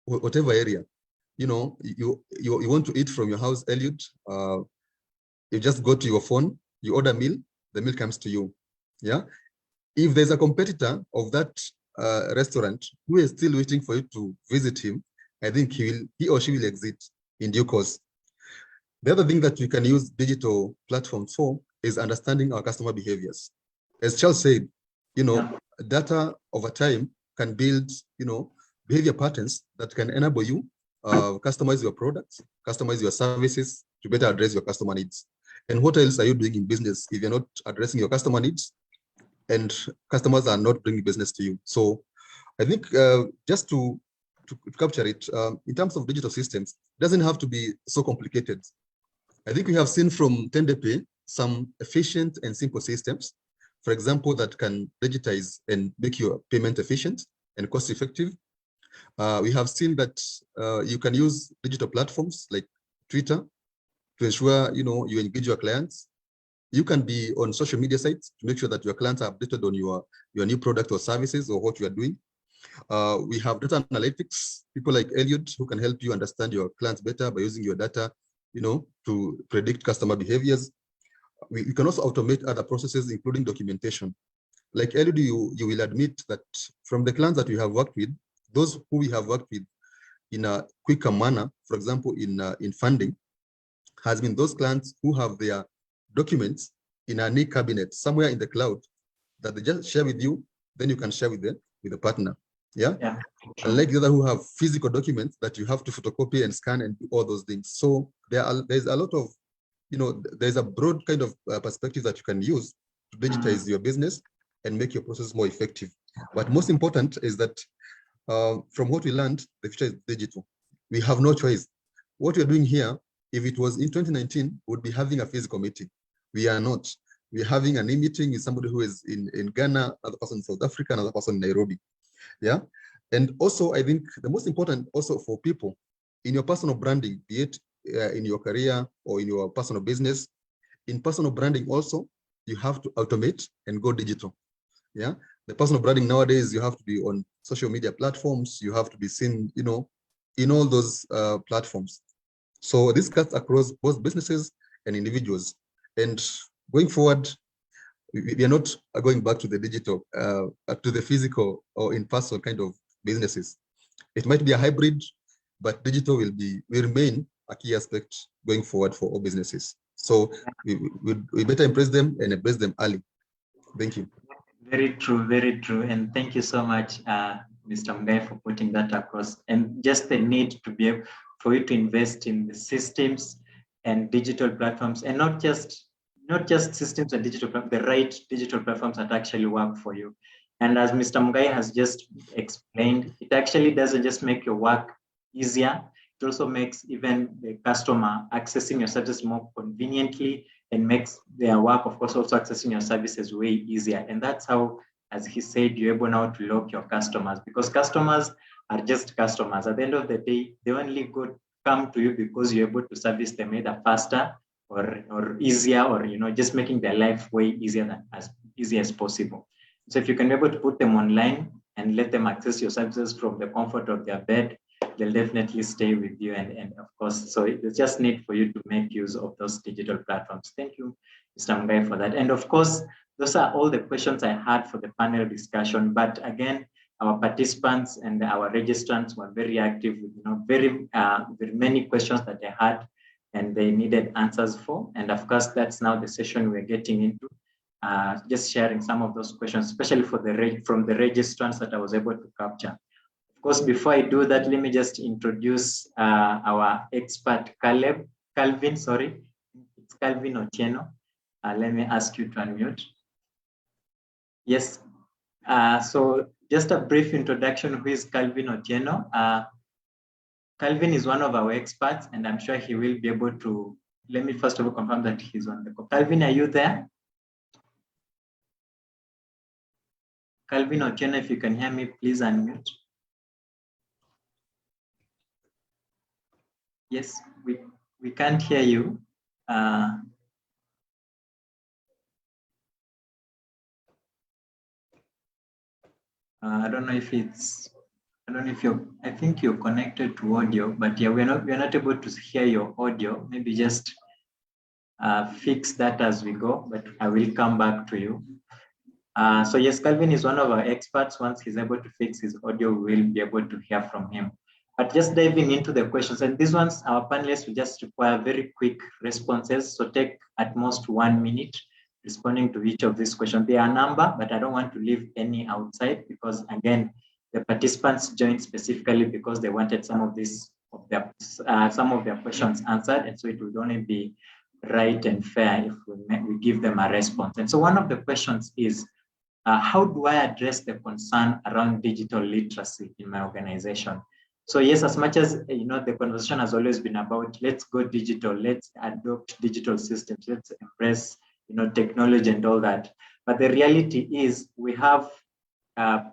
Whatever area, you want to eat from your house, Eliud, you just go to your phone, you order a meal, the meal comes to you. Yeah. If there's a competitor of that restaurant who is still waiting for you to visit him, I think he or she will exit in due course. The other thing that we can use digital platforms for is understanding our customer behaviors. As Charles said, data over time can build, behavior patterns that can enable you customize your products, customize your services to better address your customer needs. And what else are you doing in business if you're not addressing your customer needs and customers are not bringing business to you? So I think just to capture it, in terms of digital systems, it doesn't have to be so complicated. I think we have seen from Tende Pay some efficient and simple systems, for example, that can digitize and make your payment efficient and cost effective. We have seen that you can use digital platforms like Twitter to ensure you engage your clients. You can be on social media sites to make sure that your clients are updated on your new product or services or what you are doing. We have data analytics, people like Eliud who can help you understand your clients better by using your data, to predict customer behaviors. We can also automate other processes, including documentation. Like Eliud, you will admit that from the clients that we have worked with, those who we have worked with in a quicker manner, for example, in funding, has been those clients who have their documents in a neat cabinet somewhere in the cloud that they just share with you, then you can share with the partner. Yeah. Unlike the other who have physical documents that you have to photocopy and scan and do all those things. So there's a lot of, there's a broad kind of perspective that you can use to digitize your business and make your process more effective. But most important is that from what we learned, the future is digital. We have no choice. What we're doing here, if it was in 2019, we would be having a physical meeting. We are not. We're having an e-meeting with somebody who is in Ghana, another person in South Africa, another person in Nairobi. Yeah. And also, I think the most important also for people in your personal branding, be it in your career or in your personal business, in personal branding also, you have to automate and go digital. Yeah. The personal branding nowadays, you have to be on social media platforms. You have to be seen, in all those platforms. So this cuts across both businesses and individuals. And going forward, we are not going back to the digital, to the physical or in-person kind of businesses. It might be a hybrid, but digital will remain a key aspect going forward for all businesses. So we better embrace them and embrace them early. Thank you. Very true, very true. And thank you so much, Mr. Mgai, for putting that across, and just the need to be able for you to invest in the systems and digital platforms, and not just systems and digital platforms, the right digital platforms that actually work for you. And as Mr. Mgai has just explained, it actually doesn't just make your work easier, it also makes even the customer accessing your services more conveniently, and makes their work, of course, also accessing your services way easier. And that's how, as he said, you're able now to lock your customers, because customers are just customers. At the end of the day, they only come to you because you're able to service them either faster or easier, or just making their life way easier than as easy as possible. So if you can be able to put them online and let them access your services from the comfort of their bed, they'll definitely stay with you. And of course, so it's just need for you to make use of those digital platforms. Thank you, Mr. Mgai, for that. And of course, those are all the questions I had for the panel discussion. But again, our participants and our registrants were very active with very many questions that they had and they needed answers for. And of course, that's now the session we're getting into. Just sharing some of those questions, especially from the registrants that I was able to capture. Of course, before I do that, let me just introduce our expert, Calvin, sorry. It's Calvin Otieno. Let me ask you to unmute. Yes. So just a brief introduction, who is Calvin Otieno? Calvin is one of our experts, and I'm sure he will be able to, let me first of all confirm that he's on the call. Calvin, are you there? Calvin Otieno, if you can hear me, please unmute. Yes, we can't hear you. I don't know if I think you're connected to audio, but yeah, we're not able to hear your audio. Maybe just fix that as we go, but I will come back to you. So yes, Calvin is one of our experts. Once he's able to fix his audio, we'll be able to hear from him. But just diving into the questions, and these ones, our panelists will just require very quick responses. So take at most 1 minute responding to each of these questions. There are a number, but I don't want to leave any outside, because again, the participants joined specifically because they wanted some of their questions answered, and so it would only be right and fair if we give them a response. And so one of the questions is, how do I address the concern around digital literacy in my organization? So yes, as much as the conversation has always been about let's go digital, let's adopt digital systems, let's embrace technology and all that. But the reality is we have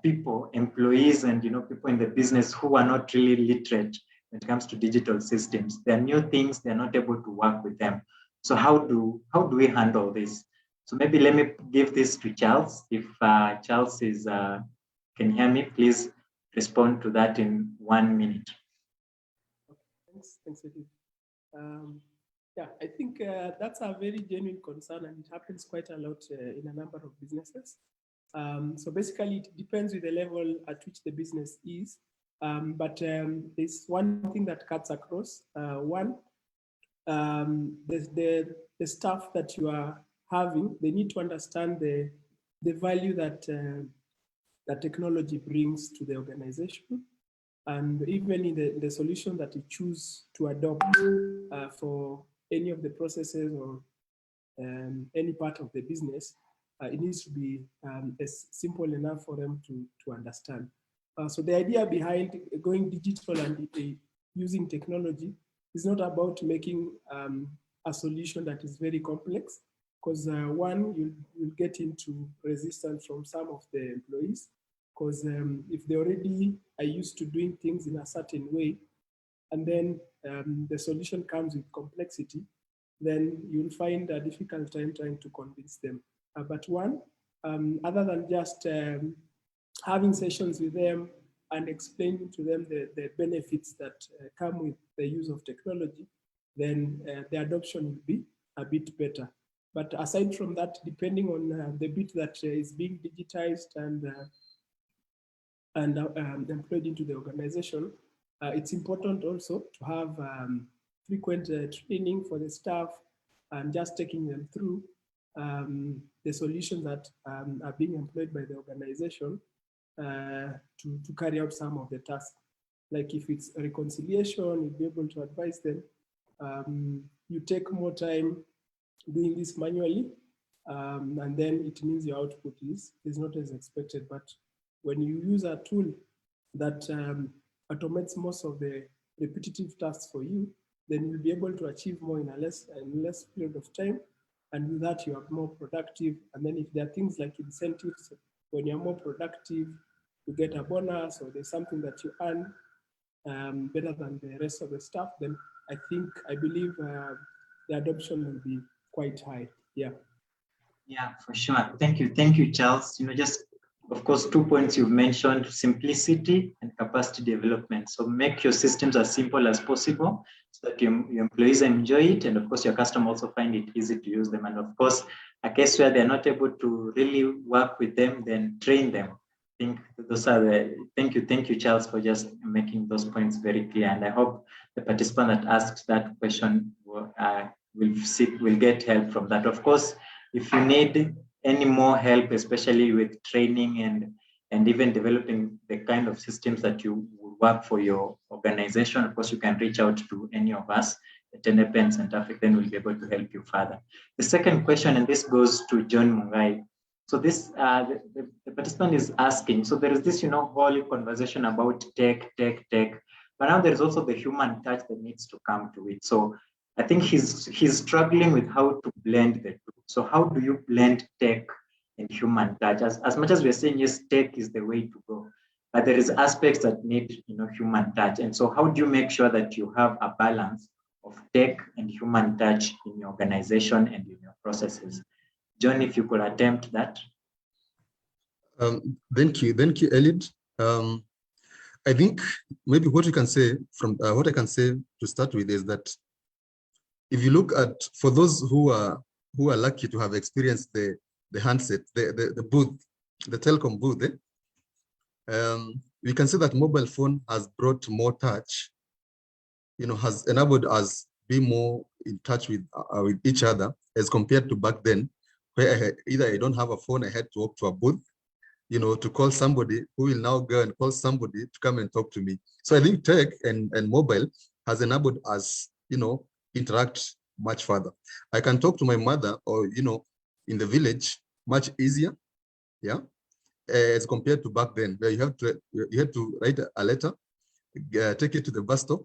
people, employees, and people in the business who are not really literate when it comes to digital systems. There are new things, they're not able to work with them. So how do we handle this? So maybe let me give this to Charles. If Charles can hear me, please respond to that in 1 minute. Okay, thanks, Edith. Yeah, I think that's a very genuine concern, and it happens quite a lot in a number of businesses. So basically, it depends with the level at which the business is. But there's one thing that cuts across. One, the staff that you are having, they need to understand the value that that technology brings to the organization, and even in the solution that you choose to adopt for any of the processes or any part of the business, it needs to be simple enough for them to understand. So the idea behind going digital and using technology is not about making a solution that is very complex, because one, you'll get into resistance from some of the employees, because if they already are used to doing things in a certain way, and then the solution comes with complexity, then you'll find a difficult time trying to convince them. But one, other than just having sessions with them and explaining to them the benefits that come with the use of technology, then the adoption will be a bit better. But aside from that, depending on the bit that is being digitized and employed into the organization, it's important also to have frequent training for the staff and just taking them through the solutions that are being employed by the organization, to carry out some of the tasks. Like if it's a reconciliation, you'll be able to advise them. You take more time doing this manually, and then it means your output is not as expected. But when you use a tool that automates most of the repetitive tasks for you, then you'll be able to achieve more in a less period of time. And with that, you are more productive. And then if there are things like incentives, when you're more productive, you get a bonus, or there's something that you earn better than the rest of the staff, then I believe the adoption will be quite high. Yeah. Yeah, for sure. Thank you, Charles. Just of course, 2 points you've mentioned: simplicity and capacity development. So make your systems as simple as possible so that your employees enjoy it, and of course your customers also find it easy to use them. And of course, a case where they're not able to really work with them, then train them. I think those are thank you, Charles, for just making those points very clear. And I hope the participant that asked that question will get help from that. Of course, if you need any more help, especially with training and even developing the kind of systems that you would work for your organization, of course, you can reach out to any of us at Tende Pay and Centafrique, then we'll be able to help you further. The second question, and this goes to John Mungai. So this, the participant is asking, so there is this, whole conversation about tech, but now there's also the human touch that needs to come to it. So I think he's struggling with how to blend the two. So how do you blend tech and human touch? As much as we're saying, yes, tech is the way to go, but there is aspects that need, human touch. And so how do you make sure that you have a balance of tech and human touch in your organization and in your processes? John, if you could attempt that. Thank you, Elliot. I think maybe what you can say from what I can say to start with is that if you look at, for those who are lucky to have experienced the handset, the booth, the telecom booth, we can say that mobile phone has brought more touch, has enabled us be more in touch with each other as compared to back then, where either I don't have a phone, I had to walk to a booth, to call somebody who will now go and call somebody to come and talk to me. So I think tech and mobile has enabled us, interact much further. I can talk to my mother or, in the village much easier, yeah, as compared to back then, where you had to write a letter, take it to the bus stop,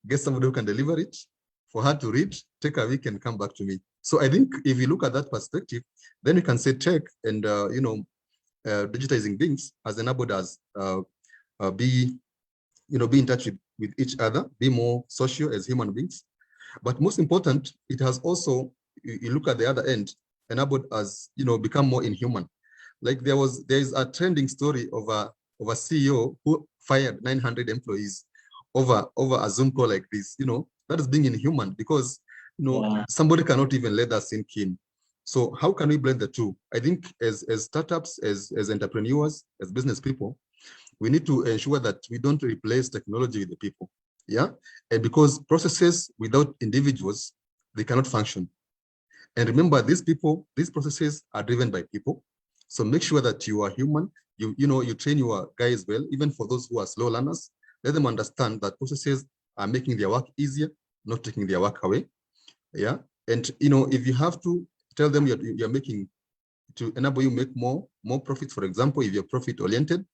get somebody who can deliver it, for her to read, take a week and come back to me. So I think if you look at that perspective, then you can say tech and, digitizing things has enabled us be in touch with each other, be more social as human beings. But most important, it has also, you look at the other end, enabled us, become more inhuman. Like there is a trending story of a CEO who fired 900 employees over a Zoom call like this. That is being inhuman because somebody cannot even let that sink in. So how can we blend the two? I think as startups, as entrepreneurs, as business people, we need to ensure that we don't replace technology with the people. Yeah, and because processes without individuals, they cannot function. And remember, these processes are driven by people. So make sure that you are human. You train your guys well, even for those who are slow learners. Let them understand that processes are making their work easier, not taking their work away. Yeah, and if you have to tell them you're making to enable you make more profit, for example, if you're profit oriented,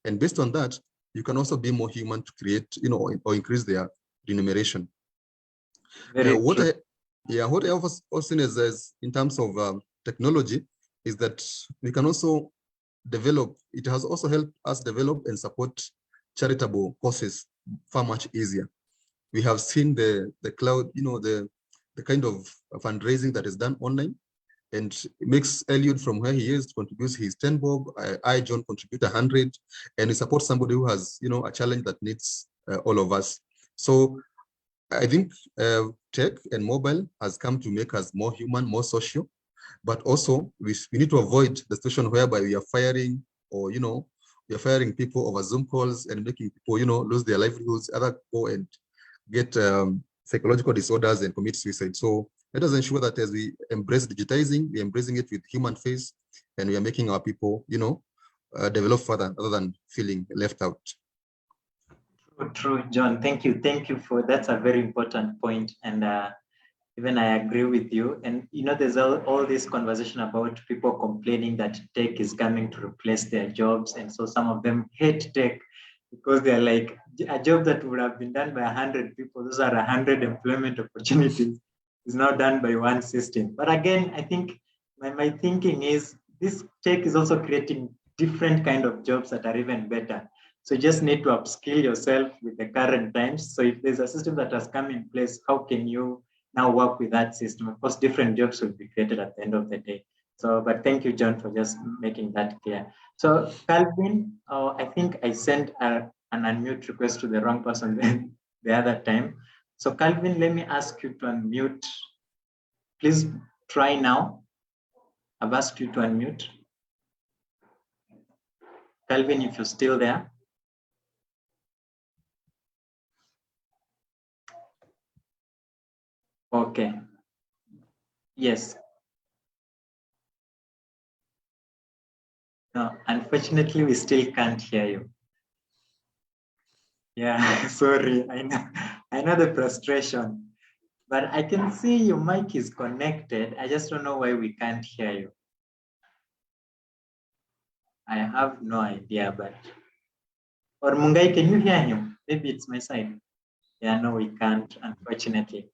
and based on that, you can also be more human to create, or increase their remuneration. What I also seen is in terms of technology is that we can also develop. It has also helped us develop and support charitable causes far much easier. We have seen the cloud, the kind of fundraising that is done online, and it makes Elliot from where he is to contribute his 10 bob. I John contribute 100, and we support somebody who has a challenge that needs all of us. So I think tech and mobile has come to make us more human, more social, but also we need to avoid the situation whereby we are firing, or we are firing people over Zoom calls and making people lose their livelihoods, other go and get psychological disorders and commit suicide. So let us ensure that as we embrace digitizing, we're embracing it with human face, and we are making our people, develop further rather than feeling left out. True, John. Thank you. Thank you for that's a very important point. And even I agree with you. And there's all this conversation about people complaining that tech is coming to replace their jobs. And so some of them hate tech because they're like, a job that would have been done by 100 people, those are 100 employment opportunities, is now done by one system. But again, I think my thinking is this tech is also creating different kind of jobs that are even better. So you just need to upskill yourself with the current times. So if there's a system that has come in place, how can you now work with that system? Of course, different jobs will be created at the end of the day. So, but thank you, John, for just making that clear. So, Calvin, I think I sent an unmute request to the wrong person the other time. So, Calvin, let me ask you to unmute. Please try now. I've asked you to unmute. Calvin, if you're still there. Okay. Yes. No, unfortunately, we still can't hear you. Yeah, sorry. I know the frustration, but I can see your mic is connected. I just don't know why we can't hear you. I have no idea, but or Mungai, can you hear him? Maybe it's my side. Yeah, no, we can't, unfortunately.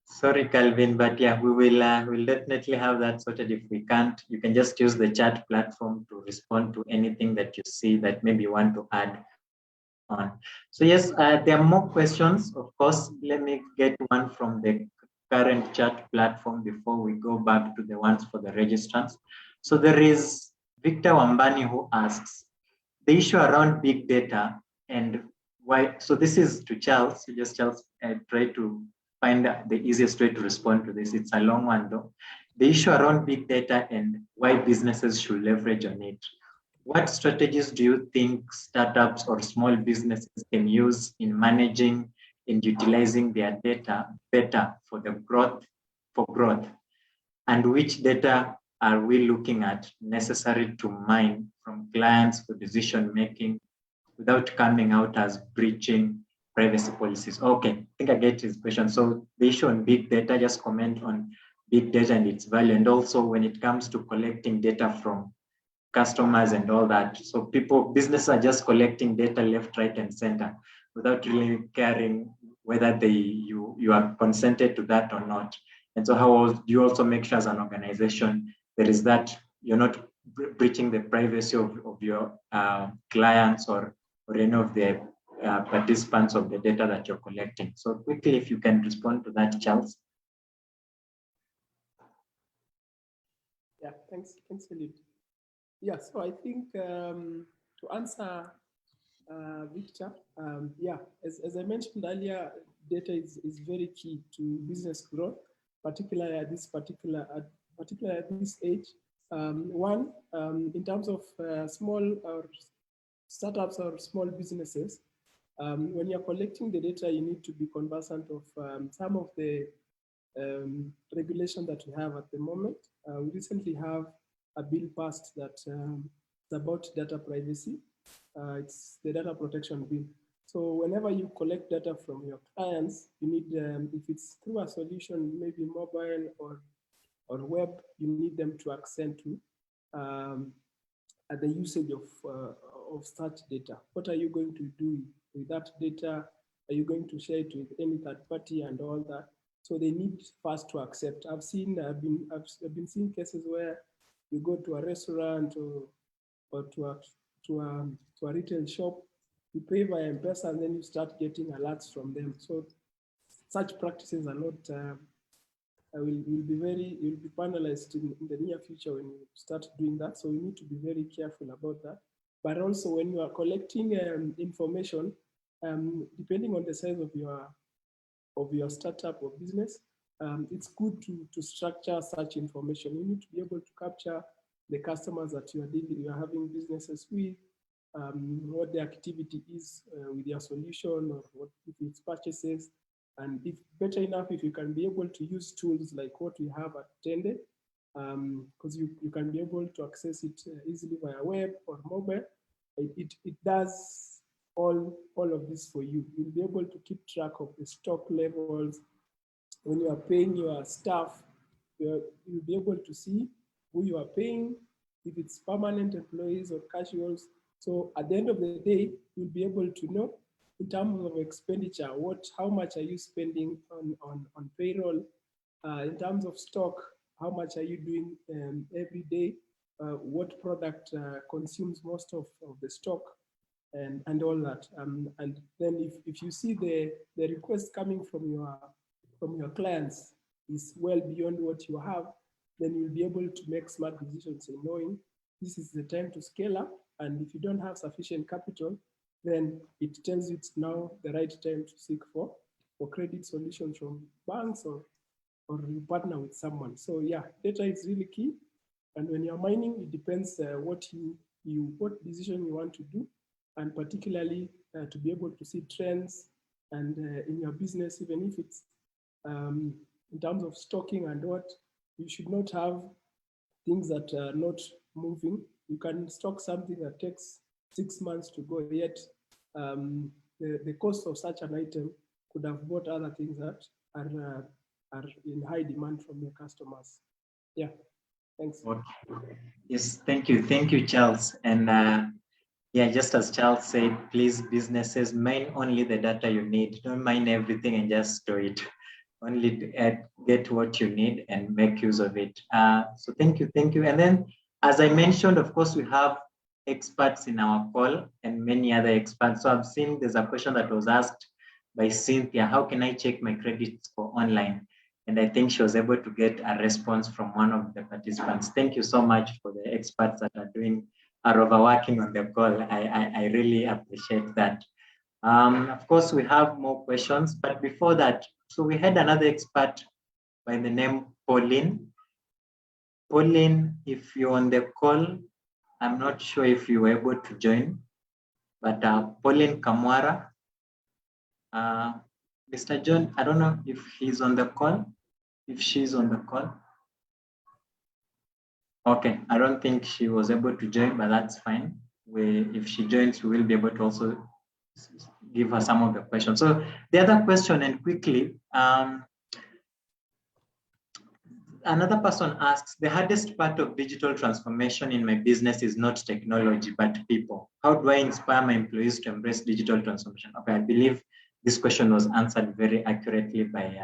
Sorry, Calvin, but yeah, we'll definitely have that sorted. If we can't, you can just use the chat platform to respond to anything that you see that maybe you want to add on. So yes, there are more questions. Of course, let me get one from the current chat platform before we go back to the ones for the registrants. So there is Victor Wambani who asks, the issue around big data and why, so this is to Charles, Charles, try to find the easiest way to respond to this. It's a long one though. The issue around big data and why businesses should leverage on it. What strategies do you think startups or small businesses can use in managing and utilizing their data better for growth? And which data are we looking at necessary to mine from clients for decision making without coming out as breaching privacy policies? Okay, I think I get his question. So the issue on big data, just comment on big data and its value. And also when it comes to collecting data from customers and all that. So businesses are just collecting data left, right, and center without really caring whether you are consented to that or not. And so how do you also make sure as an organization there is that you're not breaching the privacy of your clients or any of the participants of the data that you're collecting? So quickly, if you can respond to that, Charles. Yeah, thanks, Philip. Yeah, so I think to answer Victor, yeah, as I mentioned earlier, data is very key to business growth, particularly at this age. In terms of small or startups or small businesses, when you're collecting the data, you need to be conversant of some of the regulation that we have at the moment. We recently have a bill passed that is about data privacy. It's the data protection bill. So whenever you collect data from your clients, you need, if it's through a solution, maybe mobile or web, you need them to accent to the usage of such data. What are you going to do with that data? Are you going to share it with any third party and all that? So they need first to accept. I've been seeing cases where you go to a restaurant or to a retail shop, you pay via M-Pesa and then you start getting alerts from them. So such practices are not, will be penalized in the near future when you start doing that. So we need to be very careful about that. But also when you are collecting information, depending on the size of your startup or business, it's good to structure such information. You need to be able to capture the customers that you are having businesses with, what the activity is with your solution, or what if it's purchases. And if better enough, if you can be able to use tools like what we have at Tende, because you can be able to access it easily via web or mobile. It does all of this for you. You'll be able to keep track of the stock levels. When you are paying your staff, you'll be able to see who you are paying, if it's permanent employees or casuals. So at the end of the day, you'll be able to know in terms of expenditure, how much are you spending on payroll? In terms of stock, how much are you doing every day? What product consumes most of the stock, and all that. And then if you see the request coming from your clients is well beyond what you have, then you'll be able to make smart decisions in knowing this is the time to scale up. And if you don't have sufficient capital, then it tells you it's now the right time to seek for credit solutions from banks or you partner with someone. So yeah, data is really key. And when you're mining, it depends what decision you want to do, and particularly to be able to see trends and in your business, even if it's in terms of stocking and what, you should not have things that are not moving. You can stock something that takes 6 months to go, yet the cost of such an item could have bought other things that are in high demand from your customers. Yeah, thanks. Yes, thank you, Charles. And yeah, just as Charles said, please, businesses, mine only the data you need. Don't mine everything and just store it. Only get what you need and make use of it. So thank you. And then, as I mentioned, of course, we have experts in our call and many other experts. So I've seen there's a question that was asked by Cynthia: how can I check my credit score online? And I think she was able to get a response from one of the participants. Thank you so much for the experts that are overworking on the call. I really appreciate that. Of course, we have more questions, but before that, so we had another expert by the name Pauline. Pauline, if you're on the call, I'm not sure if you were able to join, but Pauline Kamwara, Mr. John, I don't know if he's on the call, if she's on the call. Okay, I don't think she was able to join, but that's fine. If she joins, we will be able to also give her some of the questions. So the other question, and quickly, another person asks, the hardest part of digital transformation in my business is not technology, but people. How do I inspire my employees to embrace digital transformation? Okay, I believe this question was answered very accurately by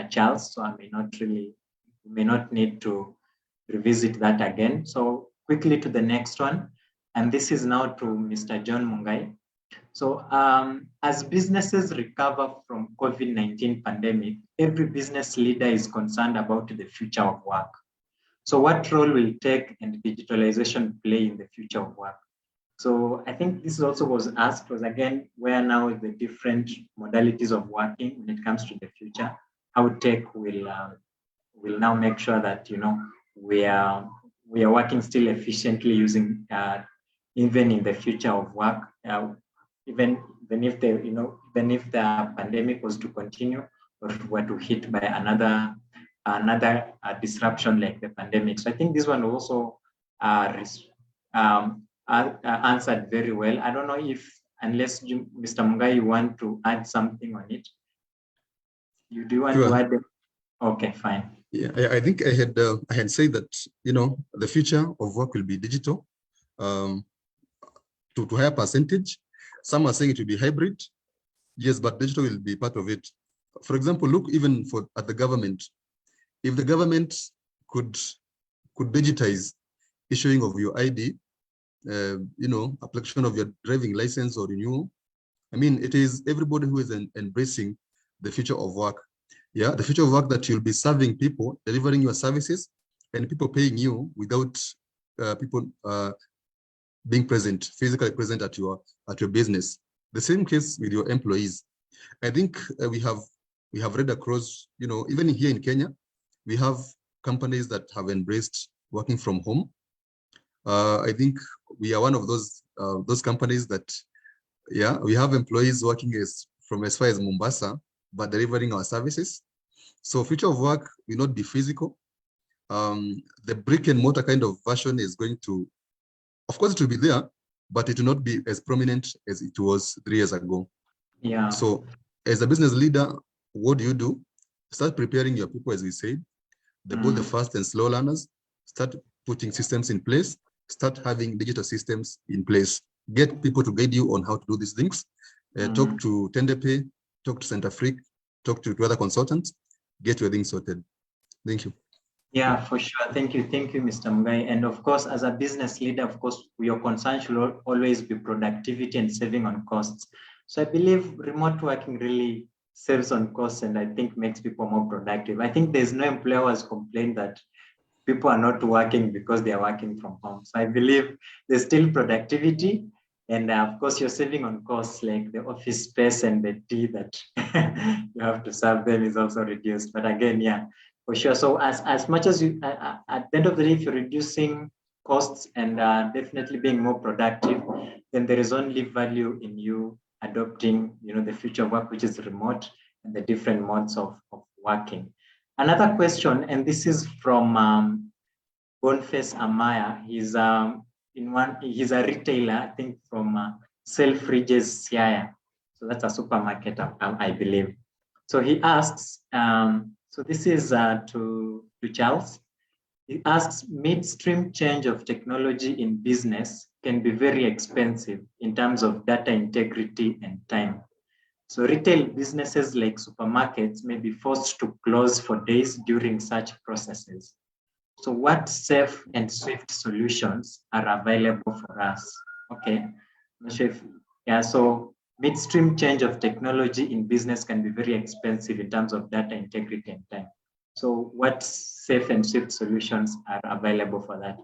Charles, so I may not need to revisit that again. So quickly to the next one, and this is now to Mr. John Mungai. So as businesses recover from COVID-19 pandemic, every business leader is concerned about the future of work. So what role will tech and digitalization play in the future of work? So I think this also was asked, was again, where now the different modalities of working when it comes to the future, how tech will now make sure that, we are working still efficiently using even in the future of work, even if the pandemic was to continue or were to hit by another disruption like the pandemic. So I think this one also answered very well. I don't know if, unless you, Mr. Mungai, you want to add something on it. You do want to add? Okay, fine. Yeah, I think I had said that the future of work will be digital to a higher percentage. Some are saying it will be hybrid. Yes, but digital will be part of it. For example, look even at the government. If the government could digitize issuing of your ID, application of your driving license or renewal, I mean, it is everybody who is embracing the future of work. Yeah, the future of work that you'll be serving people, delivering your services, and people paying you without people being present, physically present at your business. The same case with your employees. I think we have read across, even here in Kenya, we have companies that have embraced working from home. I think we are one of those companies that, yeah, we have employees working from as far as Mombasa, but delivering our services. So future of work will not be physical. the brick and mortar kind of version is going to, of course, it will be there, but it will not be as prominent as it was 3 years ago. Yeah. So as a business leader, what do? Start preparing your people, as we said, both the fast and slow learners. Start putting systems in place, start having digital systems in place. Get people to guide you on how to do these things. Talk to Tende Pay, talk to Centafrique, talk to other consultants, get your things sorted. Thank you. Yeah, for sure. Thank you, Mr. Mugai. And of course, as a business leader, of course, your concern should always be productivity and saving on costs. So I believe remote working really saves on costs and I think makes people more productive. I think there's no employer who has complained that people are not working because they are working from home. So I believe there's still productivity. And of course, you're saving on costs like the office space and the tea that you have to serve them is also reduced. But again, yeah, for sure. So as much as you, at the end of the day, if you're reducing costs and definitely being more productive, then there is only value in you adopting, the future of work, which is remote and the different modes of working. Another question, and this is from Boniface Amaya. He's he's a retailer, I think from Selfridges, Siaya. So that's a supermarket, I believe. So he asks, so this is to Charles. He asks, midstream change of technology in business can be very expensive in terms of data integrity and time. So retail businesses like supermarkets may be forced to close for days during such processes. So what safe and swift solutions are available for us? Okay, I'm not sure if, yeah, so midstream change of technology in business can be very expensive in terms of data integrity and time. So what safe and swift solutions are available for that?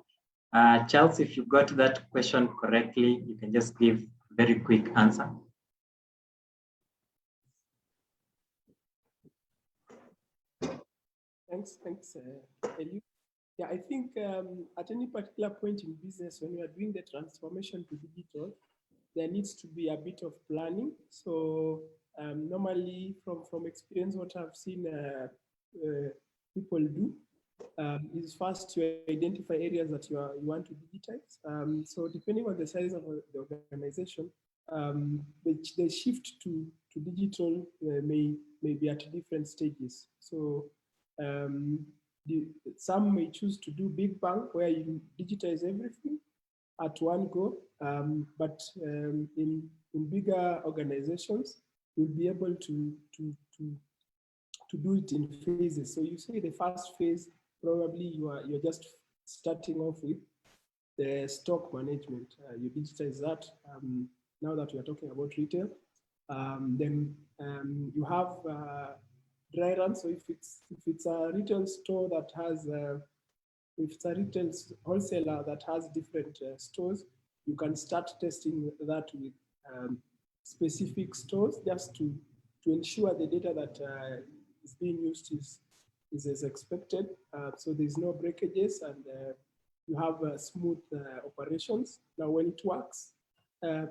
Charles, if you got that question correctly, you can just give a very quick answer. Thanks, Eli. Yeah, I think at any particular point in business, when we are doing the transformation to digital, there needs to be a bit of planning. So normally, from experience, what I've seen people do is first to identify areas that you want to digitize. So depending on the size of the organization, the shift to digital may be at different stages. So some may choose to do big bang where you digitize everything at one go, but in bigger organizations, you'll be able to do it in phases. So you say the first phase, probably you're just starting off with the stock management. You digitize that. Now that we are talking about retail, then you have dry run. So if it's a retail store that has if it's a retail wholesaler that has different stores, you can start testing that with specific stores just to ensure the data that is being used is as expected. So there's no breakages and you have smooth operations. Now, when it works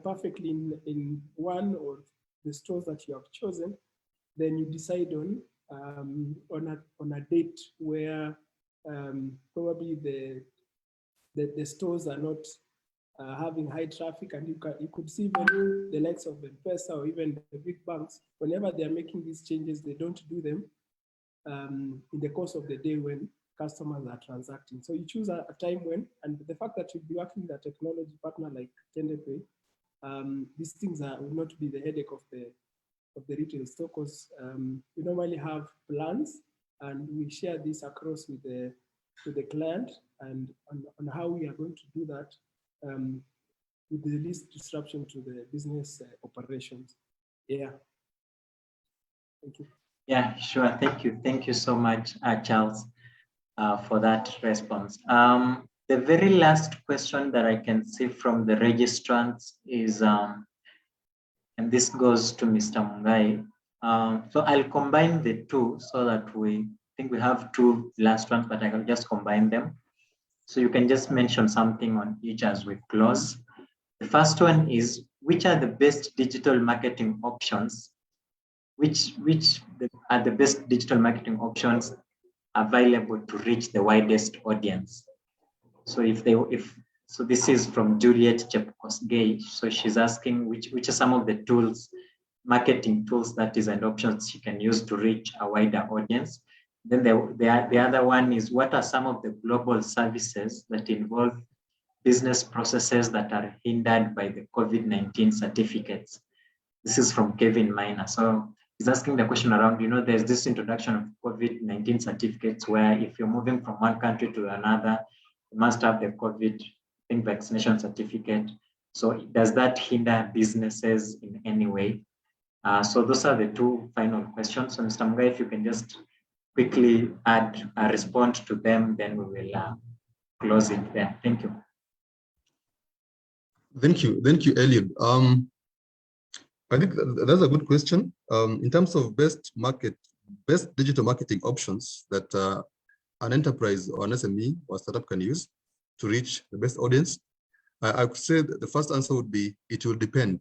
perfectly in one or the stores that you have chosen, then you decide on a date where probably the stores are not having high traffic, and you could see even the likes of M-Pesa or even the big banks, whenever they are making these changes, they don't do them in the course of the day when customers are transacting. So you choose a time when, and the fact that you'll be working with a technology partner like Tende Pay, these things will not be the headache of the retail store, because we normally have plans and we share this across with the client and on how we are going to do that with the least disruption to the business operations. Yeah. Thank you. Yeah, sure. Thank you so much, Charles, for that response. The very last question that I can see from the registrants is, and this goes to Mr. Mungai. So I'll combine the two so that I think we have two last ones, but I can just combine them. So you can just mention something on each as we close. The first one is, which are the best digital marketing options? Which are the best digital marketing options available to reach the widest audience. So so this is from Juliet Chepkosgei. So she's asking which are some of the tools, marketing tools that is and options she can use to reach a wider audience. Then the other one is, what are some of the global services that involve business processes that are hindered by the COVID-19 certificates? This is from Kevin Miner. So he's asking the question around, there's this introduction of COVID-19 certificates where if you're moving from one country to another, you must have the COVID vaccination certificate. So does that hinder businesses in any way? So those are the two final questions. So Mr. Mugai, if you can just quickly add a response to them, then we will close it there. Thank you. Thank you, Eliud. I think that's a good question. In terms of best digital marketing options that an enterprise or an SME or startup can use to reach the best audience, I could say that the first answer would be, it will depend.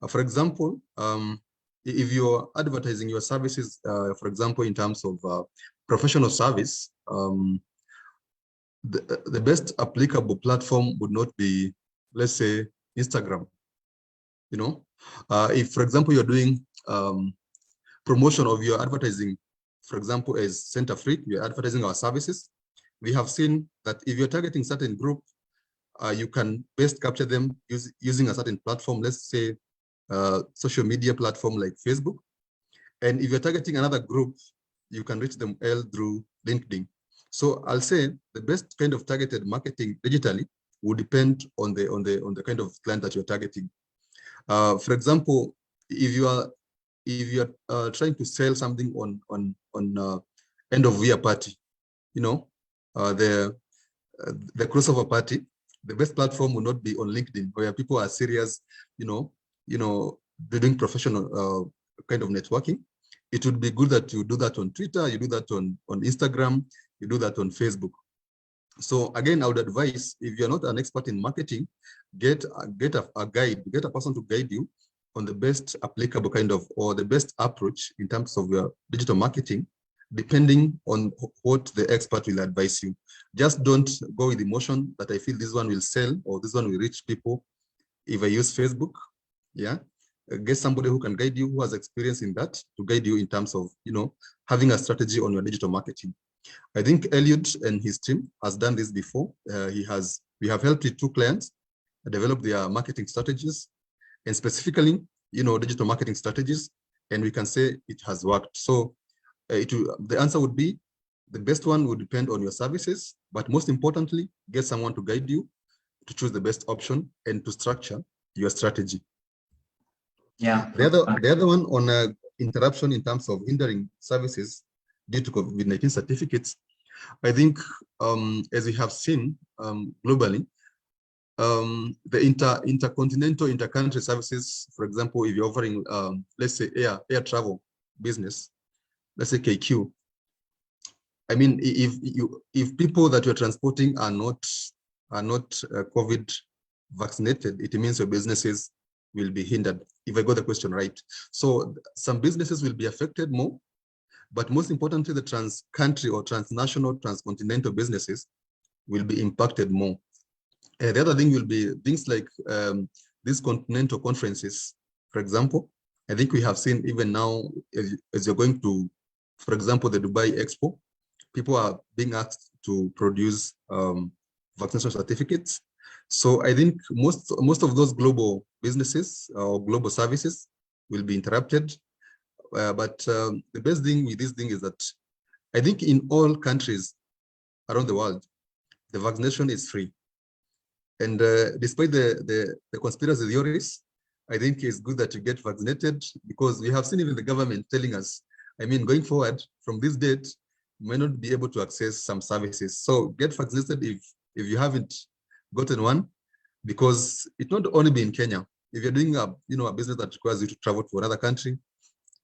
For example, if you're advertising your services, for example, in terms of professional service, the best applicable platform would not be, let's say, Instagram. If, for example, you're doing promotion of your advertising, for example, as Centafrique, you're advertising our services, we have seen that if you're targeting certain group, you can best capture them using a certain platform, let's say social media platform like Facebook. And if you're targeting another group, you can reach them through LinkedIn. So I'll say the best kind of targeted marketing digitally will depend on the kind of client that you're targeting. For example, if you are trying to sell something on end of year party, the crossover party, the best platform will not be on LinkedIn, where people are serious, doing professional kind of networking. It would be good that you do that on Twitter, you do that on Instagram, you do that on Facebook. So again, I would advise, if you're not an expert in marketing, get a guide, get a person to guide you on the best applicable kind of, or the best approach in terms of your digital marketing, depending on what the expert will advise you. Just don't go with emotion that I feel this one will sell or this one will reach people if I use Facebook. Yeah, get somebody who can guide you, who has experience in that, to guide you in terms of, having a strategy on your digital marketing. I think Eliud and his team has done this before. We have helped with 2 clients develop their marketing strategies, and specifically, digital marketing strategies, and we can say it has worked. So the answer would be, the best one would depend on your services, but most importantly, get someone to guide you to choose the best option and to structure your strategy. Yeah. The other one on interruption in terms of hindering services due to COVID-19 certificates, I think, as we have seen globally, the intercontinental, intercountry services, for example, if you're offering, let's say, air travel business, let's say KQ. I mean, if people that you're transporting are not COVID vaccinated, it means your businesses will be hindered, if I got the question right. So some businesses will be affected more, but most importantly, the trans-country or transnational, transcontinental businesses will be impacted more. The other thing will be things like these continental conferences, for example. I think we have seen even now, as you're going to, for example, the Dubai Expo, people are being asked to produce vaccination certificates. So I think most of those global businesses or global services will be interrupted. But the best thing with this thing is that I think in all countries around the world, the vaccination is free. And despite the conspiracy theories, I think it's good that you get vaccinated, because we have seen even the government telling us, I mean, going forward from this date, you may not be able to access some services. So get vaccinated if you haven't gotten one, because it not only be in Kenya. If you're doing a business that requires you to travel to another country,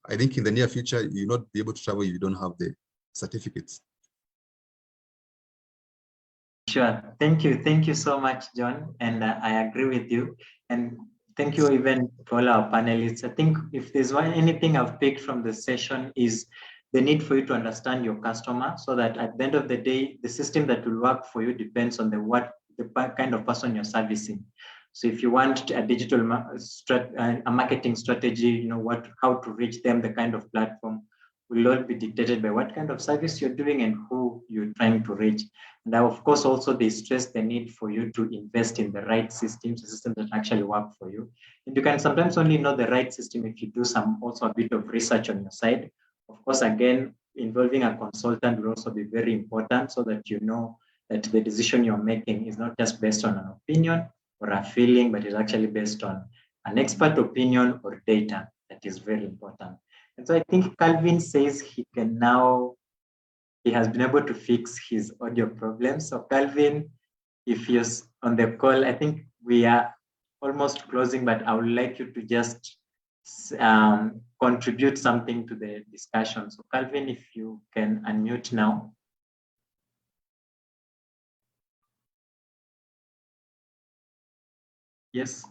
I think in the near future, you'll not be able to travel if you don't have the certificates. Sure. Thank you so much, John. And I agree with you. And thank you even to all our panelists. I think if there's anything I've picked from the session is the need for you to understand your customer, so that at the end of the day, the system that will work for you depends on the kind of person you're servicing. So if you want a digital a marketing strategy, how to reach them, the kind of platform will all be dictated by what kind of service you're doing and who you're trying to reach. And of course, also they stress the need for you to invest in the right systems, the systems that actually work for you. And you can sometimes only know the right system if you do also a bit of research on your side. Of course, again, involving a consultant will also be very important, so that you know that the decision you're making is not just based on an opinion or a feeling, but is actually based on an expert opinion or data. That is very important. And so I think Calvin says he has been able to fix his audio problems. So Calvin, if you're on the call, I think we are almost closing, but I would like you to just contribute something to the discussion. So Calvin, if you can unmute now. Yes,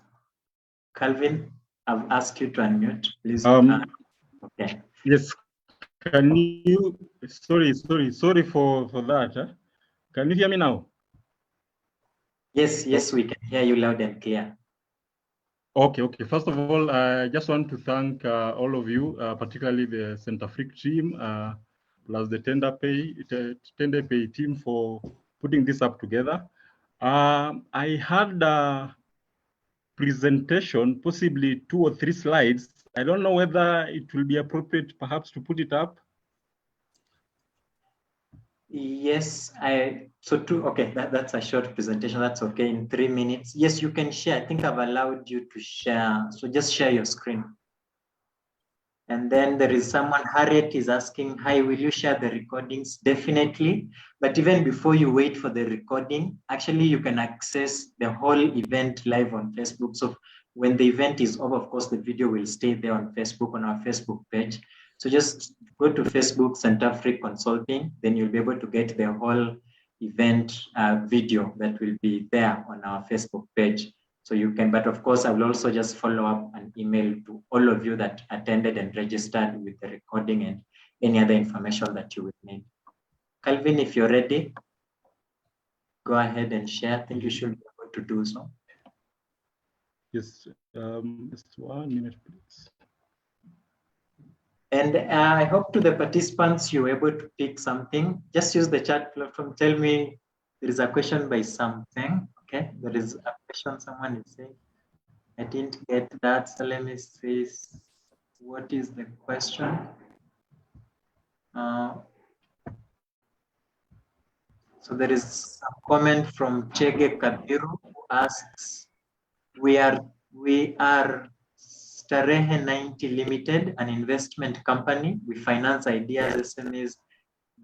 Calvin, I've asked you to unmute, please. Okay. Yes, can you, sorry for that. Can you hear me now? Yes, we can hear you loud and clear. Okay. First of all, I just want to thank all of you, particularly the Centafrique team, plus the Tende Pay team for putting this up together. I had a presentation, possibly 2 or 3 slides. I don't know whether it will be appropriate perhaps to put it up. Yes, that's a short presentation. That's okay, in 3 minutes. Yes, you can share. I think I've allowed you to share. So just share your screen. And then there is someone, Harriet is asking, hi, will you share the recordings? Definitely. But even before you wait for the recording, actually you can access the whole event live on Facebook. So when the event is over, of course, the video will stay there on Facebook, on our Facebook page. So just go to Facebook, Centafrique Consulting, then you'll be able to get the whole event video that will be there on our Facebook page. So you can, but of course, I will also just follow up an email to all of you that attended and registered with the recording and any other information that you would need. Calvin, if you're ready, go ahead and share. I think you should be able to do so. Yes, just 1 minute, please. And I hope to the participants you were able to pick something. Just use the chat platform. Tell me there is a question by something. Okay, there is a question someone is saying. I didn't get that. So let me see. What is the question? So there is a comment from Chege Kabiru who asks, we are Starehe 90 Limited, an investment company. We finance ideas, SMEs,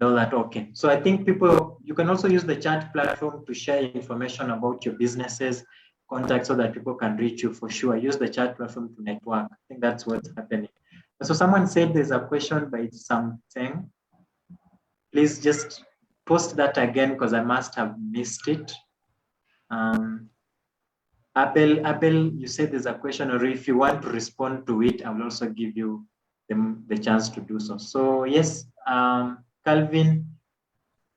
all that. Okay. So I think you can also use the chat platform to share information about your businesses, contact, so that people can reach you for sure. Use the chat platform to network. I think that's what's happening. So someone said there's a question by something. Please just post that again, because I must have missed it. Abel, you said there's a question, or if you want to respond to it, I will also give you the chance to do so. So yes, Calvin,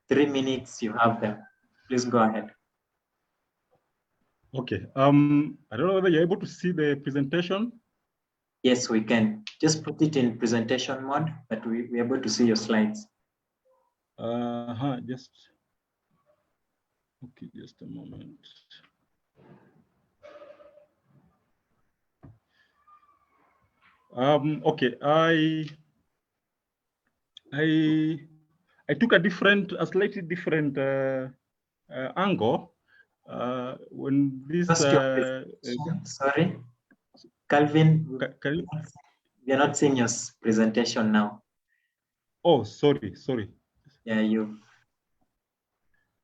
3 minutes, you have them. Please go ahead. Okay. I don't know whether you're able to see the presentation. Yes, we can. Just put it in presentation mode, but we're able to see your slides. Just okay, just a moment. Okay, I took a slightly different angle when this. Sorry, Calvin. We are not seeing your presentation now. Oh, sorry. Yeah, you.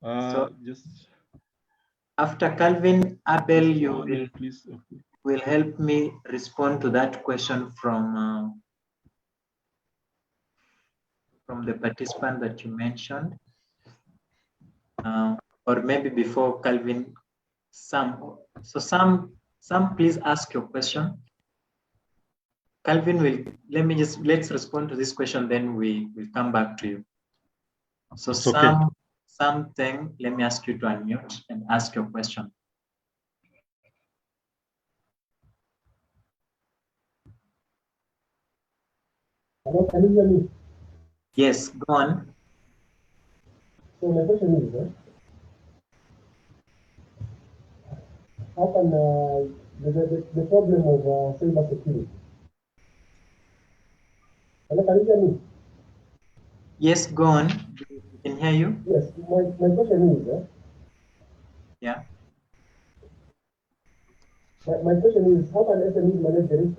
So just after Calvin, Abel, you will okay. help me respond to that question from the participant that you mentioned, or maybe before Calvin, Sam. So Sam, please ask your question. Calvin let's respond to this question, then we'll come back to you. So It's okay. something, let me ask you to unmute and ask your question. Hello, can you hear me? Yes, go on. So my question is, how can the problem of cyber security? Hello, can you hear me? Yes, go on. We can hear you. Yes, my question is, Yeah. my question is, how can SMEs manage the risk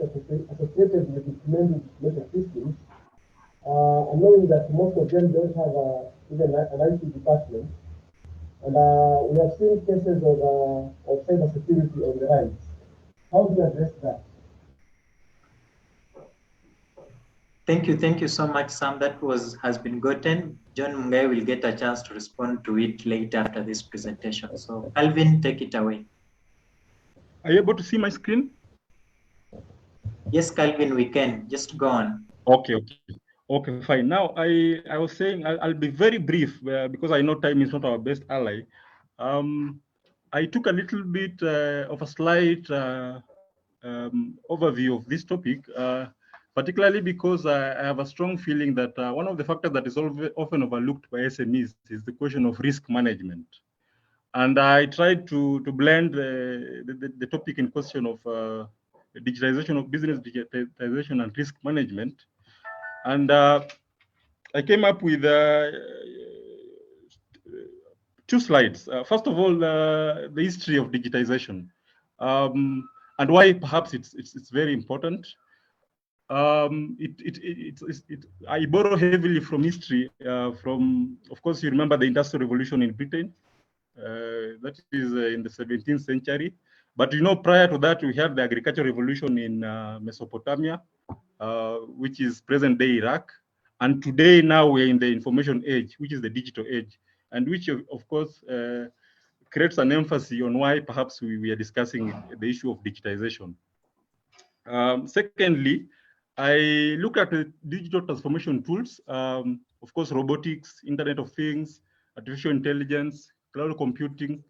associated with implementing information systems, knowing that most of them don't have even an IT department, and we have seen cases of cyber security on the rise. How do you address that? Thank you so much, Sam. That has been gotten. John Mungai will get a chance to respond to it later after this presentation. So Calvin, take it away. Are you able to see my screen? Yes, Calvin, we can. Just go on. Okay, fine. Now, I was saying I'll be very brief because I know time is not our best ally. I took a little bit of a slight overview of this topic, particularly because I have a strong feeling that one of the factors that is often overlooked by SMEs is the question of risk management. And I tried to blend the topic in question of digitization of business, digitization and risk management. And I came up with two slides. First of all, the history of digitization and why perhaps it's very important. I borrow heavily from history. Of course, you remember the Industrial Revolution in Britain. That is in the 17th century. But you know, prior to that, we had the Agricultural Revolution in Mesopotamia, which is present-day Iraq. And today, now we're in the information age, which is the digital age, and which, of course, creates an emphasis on why perhaps we are discussing the issue of digitization. Secondly, I look at the digital transformation tools, of course, robotics, Internet of Things, artificial intelligence, cloud computing,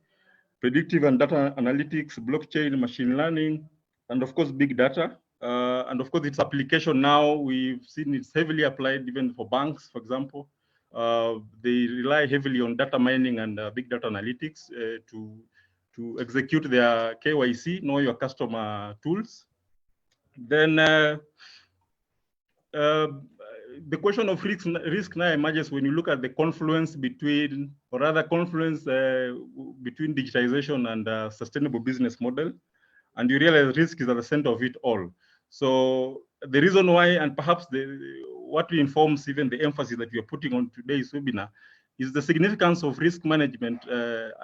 predictive and data analytics, blockchain, machine learning, and of course, big data. And of course, its application now, we've seen it's heavily applied even for banks, for example. They rely heavily on data mining and big data analytics to execute their KYC, know your customer tools. Then the question of risk now emerges when you look at the confluence between, or rather confluence between digitization and sustainable business model. And you realize risk is at the center of it all. So the reason why, and perhaps what informs even the emphasis that we are putting on today's webinar, is the significance of risk management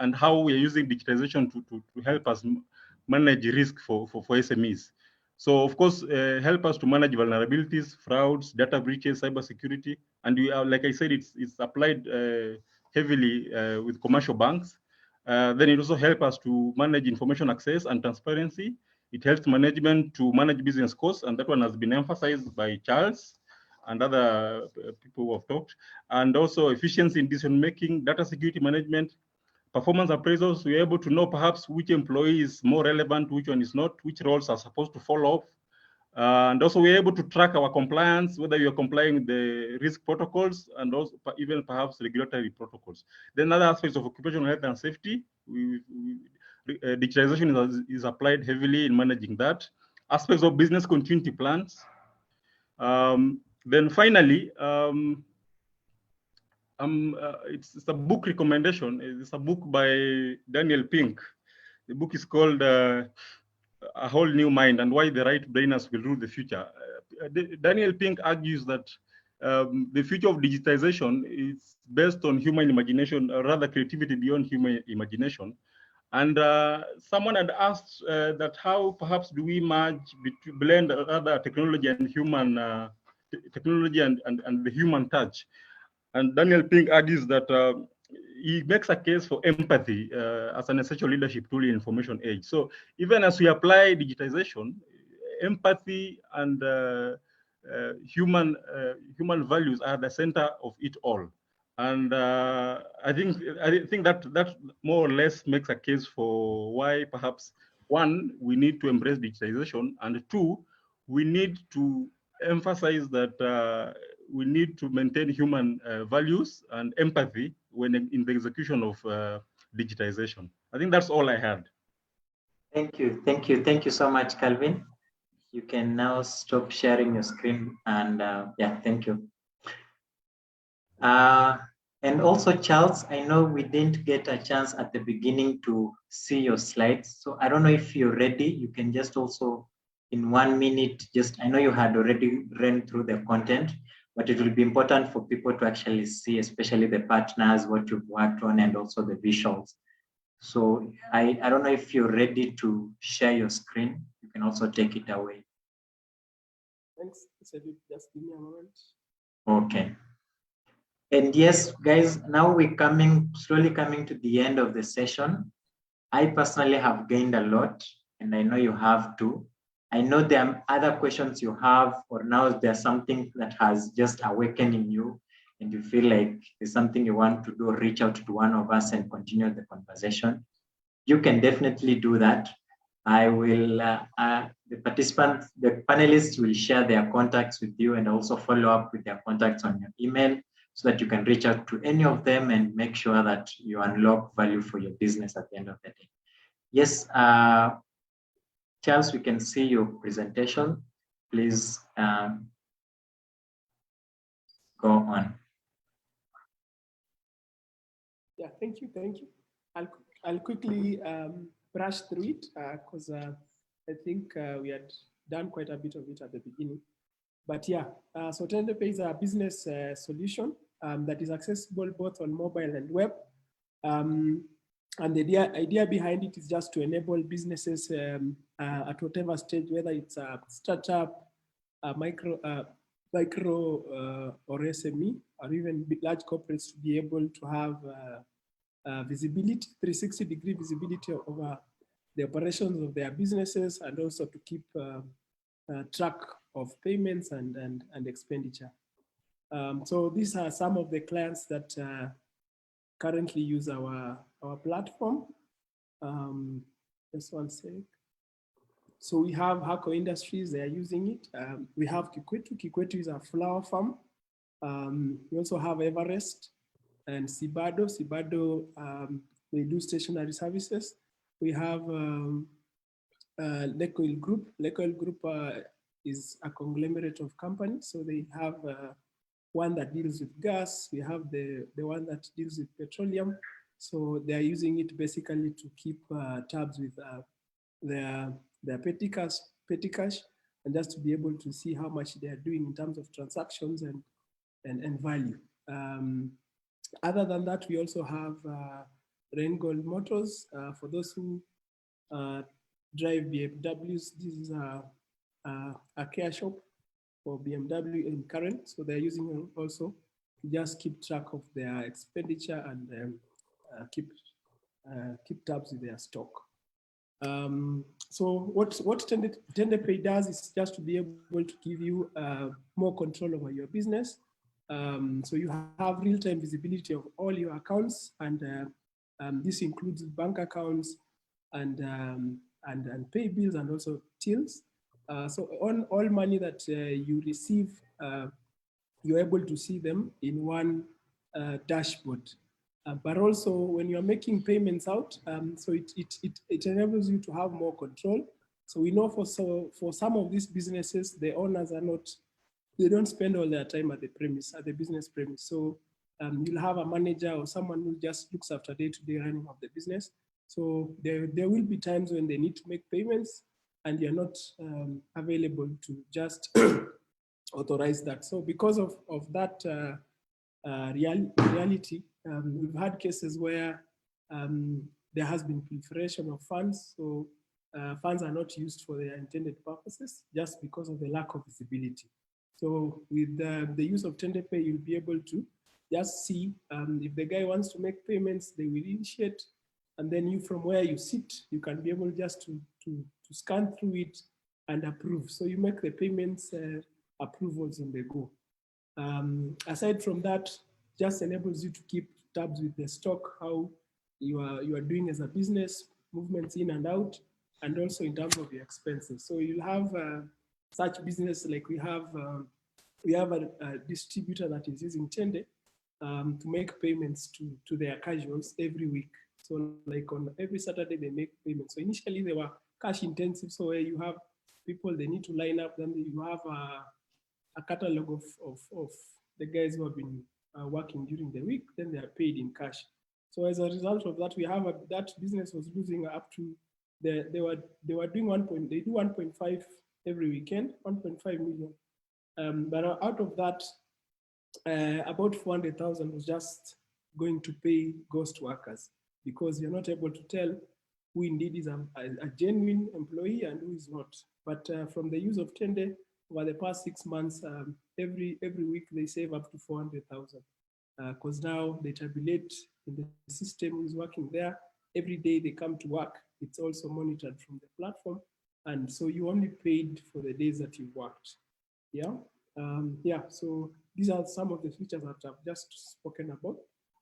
and how we are using digitization to help us manage risk for SMEs. So of course, help us to manage vulnerabilities, frauds, data breaches, cybersecurity. And we are, like I said, it's applied heavily with commercial banks. Then it also helps us to manage information access and transparency. It helps management to manage business costs, and that one has been emphasized by Charles and other people who have talked. And also efficiency in decision-making, data security management, performance appraisals. We're able to know perhaps which employee is more relevant, which one is not, which roles are supposed to follow up. And also we're able to track our compliance, whether you're complying with the risk protocols and also even perhaps regulatory protocols. Then other aspects of occupational health and safety, digitalization is applied heavily in managing that. Aspects of business continuity plans. Then finally, it's a book recommendation. It's a book by Daniel Pink. The book is called A Whole New Mind and Why the Right Brainers Will Rule the Future. Daniel Pink argues that the future of digitization is based on human imagination, or rather creativity beyond human imagination. And someone had asked that how perhaps do we blend other technology and human technology and the human touch. And Daniel Pink argues that he makes a case for empathy as an essential leadership tool in information age. So even as we apply digitization, empathy and human values are the center of it all. And I think that more or less makes a case for why perhaps, one, we need to embrace digitization, and two, we need to emphasize that we need to maintain human values and empathy when in the execution of digitization. I think that's all I had. Thank you so much, Calvin. You can now stop sharing your screen, and yeah, thank you. And also, Charles, I know we didn't get a chance at the beginning to see your slides. So I don't know if you're ready. You can just also, in 1 minute, I know you had already ran through the content, but it will be important for people to actually see, especially the partners, what you've worked on, and also the visuals. So I don't know if you're ready to share your screen. You can also take it away. Thanks. Just give me a moment. Okay. And yes, guys, now we're slowly coming to the end of the session. I personally have gained a lot, and I know you have too. I know there are other questions you have, or now there's something that has just awakened in you, and you feel like there's something you want to do, reach out to one of us and continue the conversation. You can definitely do that. I will, the participants, the panelists will share their contacts with you and also follow up with their contacts on your email so that you can reach out to any of them and make sure that you unlock value for your business at the end of the day. Yes, Charles, we can see your presentation. Please go on. Yeah, thank you. I'll quickly brush through it because I think we had done quite a bit of it at the beginning. But yeah, so Tende Pay is a business solution that is accessible both on mobile and web. And the idea behind it is just to enable businesses at whatever stage, whether it's a startup, a micro or SME, or even large corporates, to be able to have visibility, 360-degree visibility over the operations of their businesses, and also to keep track of payments and expenditure. So these are some of the clients that currently use our platform. Just one sec. So we have Hako Industries, they are using it. We have Kikwetu. Kikwetu is a flower farm. We also have Everest and Sibado. Sibado, they do stationary services. We have Lecoil Group. Lecoil Group is a conglomerate of companies. So they have one that deals with gas. We have the one that deals with petroleum. So they are using it basically to keep tabs with their petty cash, and just to be able to see how much they are doing in terms of transactions and value. Other than that, we also have Raingold Motors. For those who drive BMWs, this is a care shop for BMW in current. So they're using it also to just keep track of their expenditure and keep tabs with their stock. So what Tende Pay does is just to be able to give you more control over your business. So you have real-time visibility of all your accounts, and this includes bank accounts and pay bills and also tills. So on all money that you receive, you're able to see them in one dashboard. But also when you're making payments out, so it enables you to have more control. So we know for some of these businesses, the owners are not, they don't spend all their time at the business premise. So you'll have a manager or someone who just looks after day-to-day running of the business. So there will be times when they need to make payments and you're not available to just authorize that. So because of that reality, we've had cases where there has been proliferation of funds. So funds are not used for their intended purposes just because of the lack of visibility. So with the use of Tende Pay, you'll be able to just see if the guy wants to make payments, they will initiate. And then you, from where you sit, you can be able just to scan through it and approve. So you make the payments approvals on the go. Aside from that, just enables you to keep tabs with the stock, how you are doing as a business, movements in and out, and also in terms of your expenses. So you'll have such business like we have a distributor that is using Tende to make payments to their casuals every week. So like on every Saturday they make payments. So initially they were cash intensive. So where you have people, they need to line up, then you have a catalog of the guys who have been working during the week, then they are paid in cash. So as a result of that, we have that business was losing up to they were doing they do 1.5 every weekend, 1.5 million. But out of that, about 400,000 was just going to pay ghost workers, because you're not able to tell who indeed is a genuine employee and who is not. But from the use of Tende over the past 6 months, every week they save up to 400,000, because now they tabulate in the system who's working there. Every day they come to work, it's also monitored from the platform, and so you only paid for the days that you worked. Yeah. So these are some of the features that I've just spoken about.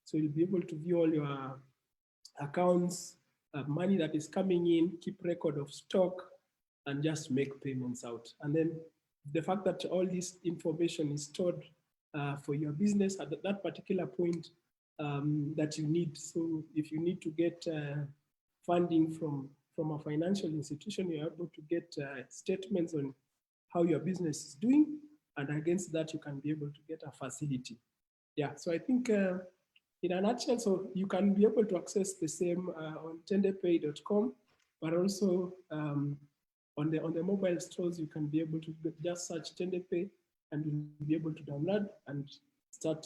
So you'll be able to view all your accounts, money that is coming in, keep record of stock, and just make payments out. And then the fact that all this information is stored for your business at that particular point that you need. So if you need to get funding from a financial institution, you're able to get statements on how your business is doing, and against that you can be able to get a facility. Yeah, so I think in a nutshell, so you can be able to access the same on tendepay.com, but also on the mobile stores, you can be able to just search Tende Pay and you'll be able to download and start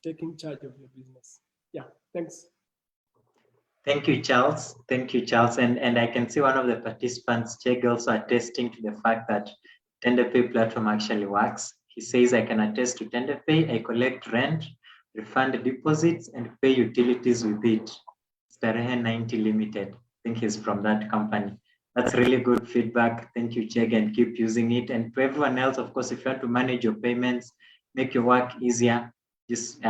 taking charge of your business. Yeah, thanks. Thank you, Charles. Thank you, Charles. And I can see one of the participants, Cheg, also attesting to the fact that Tende Pay platform actually works. He says, I can attest to Tende Pay. I collect rent, refund deposits, and pay utilities with it. Starehe 90 Limited. I think he's from that company. That's really good feedback. Thank you, Cheg, and keep using it. And to everyone else, of course, if you want to manage your payments, make your work easier, just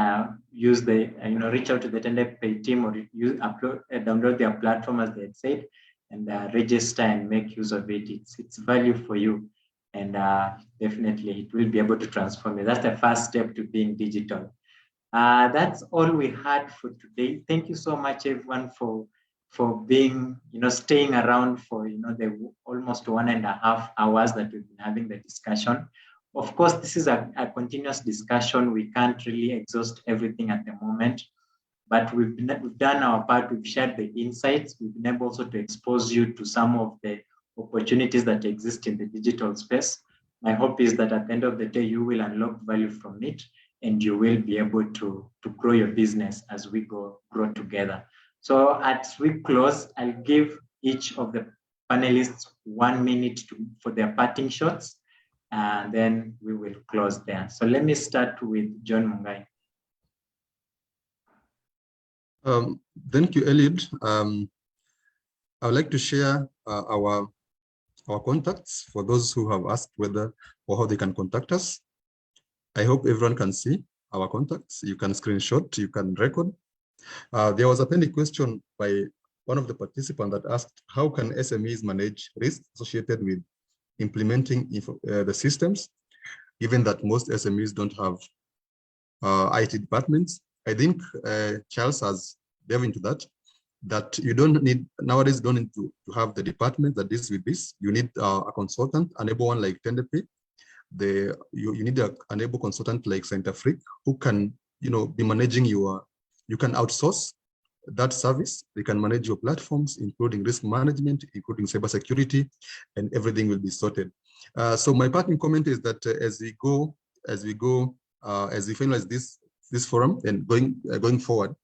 use the, reach out to the Tende Pay team, or download their platform as they had said, and register and make use of it. It's value for you, and definitely it will be able to transform you. That's the first step to being digital. That's all we had for today. Thank you so much, everyone, for being, staying around for, the almost 1.5 hours that we've been having the discussion. Of course, this is a continuous discussion. We can't really exhaust everything at the moment, but we've done our part. We've shared the insights. We've been able also to expose you to some of the opportunities that exist in the digital space. My hope is that at the end of the day, you will unlock value from it, and you will be able to grow your business as we grow together. So as we close, I'll give each of the panelists 1 minute for their parting shots, and then we will close there. So let me start with John Mungai. Thank you, Eliud. I would like to share our contacts for those who have asked whether or how they can contact us. I hope everyone can see our contacts. You can screenshot, you can record. There was a pending question by one of the participants that asked, how can SMEs manage risks associated with implementing the systems, given that most SMEs don't have IT departments? I think Charles has delved into that you don't need, nowadays don't need to have the department that deals with this. You need a consultant, enable one like Tende Pay. You need an enable consultant like Centafrique who can, be managing you can outsource that service. They can manage your platforms, including risk management, including cybersecurity, and everything will be sorted. So my parting comment is that as we finalize this forum and going forward,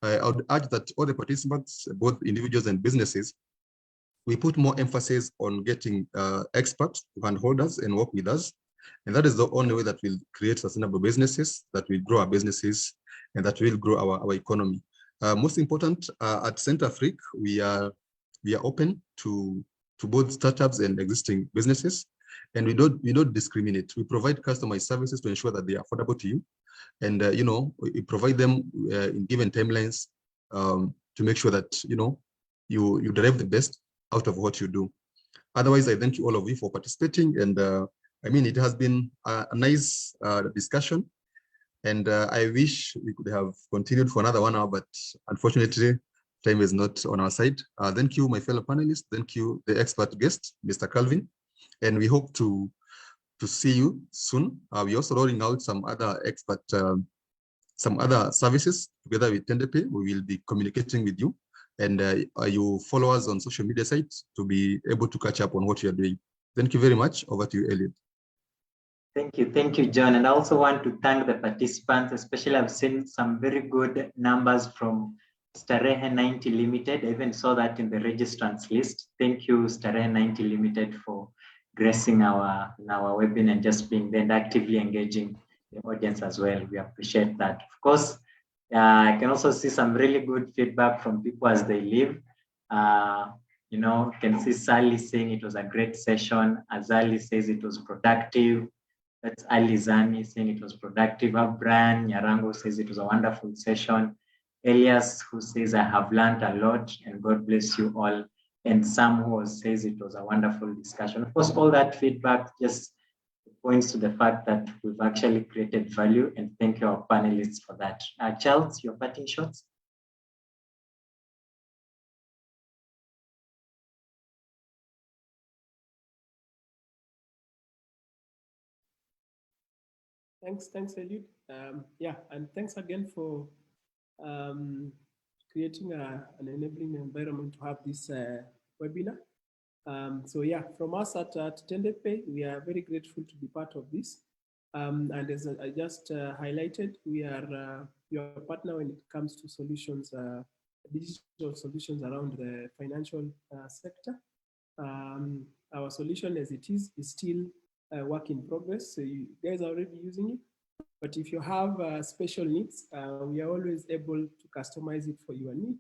I would urge that all the participants, both individuals and businesses, we put more emphasis on getting experts, handholders, and work with us. And that is the only way that will create sustainable businesses, that will grow our businesses, and that will grow our economy. Most important, at Centafrique, we are open to to both startups and existing businesses. And we don't discriminate. We provide customized services to ensure that they are affordable to you. And, we provide them in given timelines to make sure that, you derive the best out of what you do. Otherwise, I thank you all of you for participating. And it has been a nice discussion. And I wish we could have continued for another 1 hour, but unfortunately, time is not on our side. Thank you, my fellow panelists. Thank you, the expert guest, Mr. Calvin. And we hope to see you soon. We're also rolling out some other some other services together with Tende Pay. We will be communicating with you, and you follow us on social media sites to be able to catch up on what you are doing. Thank you very much. Over to you, Elliot. Thank you, John. And I also want to thank the participants, especially I've seen some very good numbers from Starehe 90 Limited. I even saw that in the registrants list. Thank you, Starehe 90 Limited, for gracing our webinar and just being there and actively engaging the audience as well. We appreciate that. Of course, I can also see some really good feedback from people as they leave. You can see Sally saying it was a great session. Azali says it was productive. That's Ali Zani saying it was productive. Brian Nyarango says it was a wonderful session. Elias, who says, I have learned a lot and God bless you all. And Sam, who says it was a wonderful discussion. Of course, all that feedback just points to the fact that we've actually created value, and thank you, our panelists, for that. Charles, your parting shots? Thanks, Eliud. And thanks again for creating an enabling environment to have this webinar. From us at Tende Pay, we are very grateful to be part of this. And as I just highlighted, we are your partner when it comes to solutions, digital solutions around the financial sector. Our solution as it is still a work in progress. So you guys are already using it. But if you have special needs, we are always able to customize it for your need.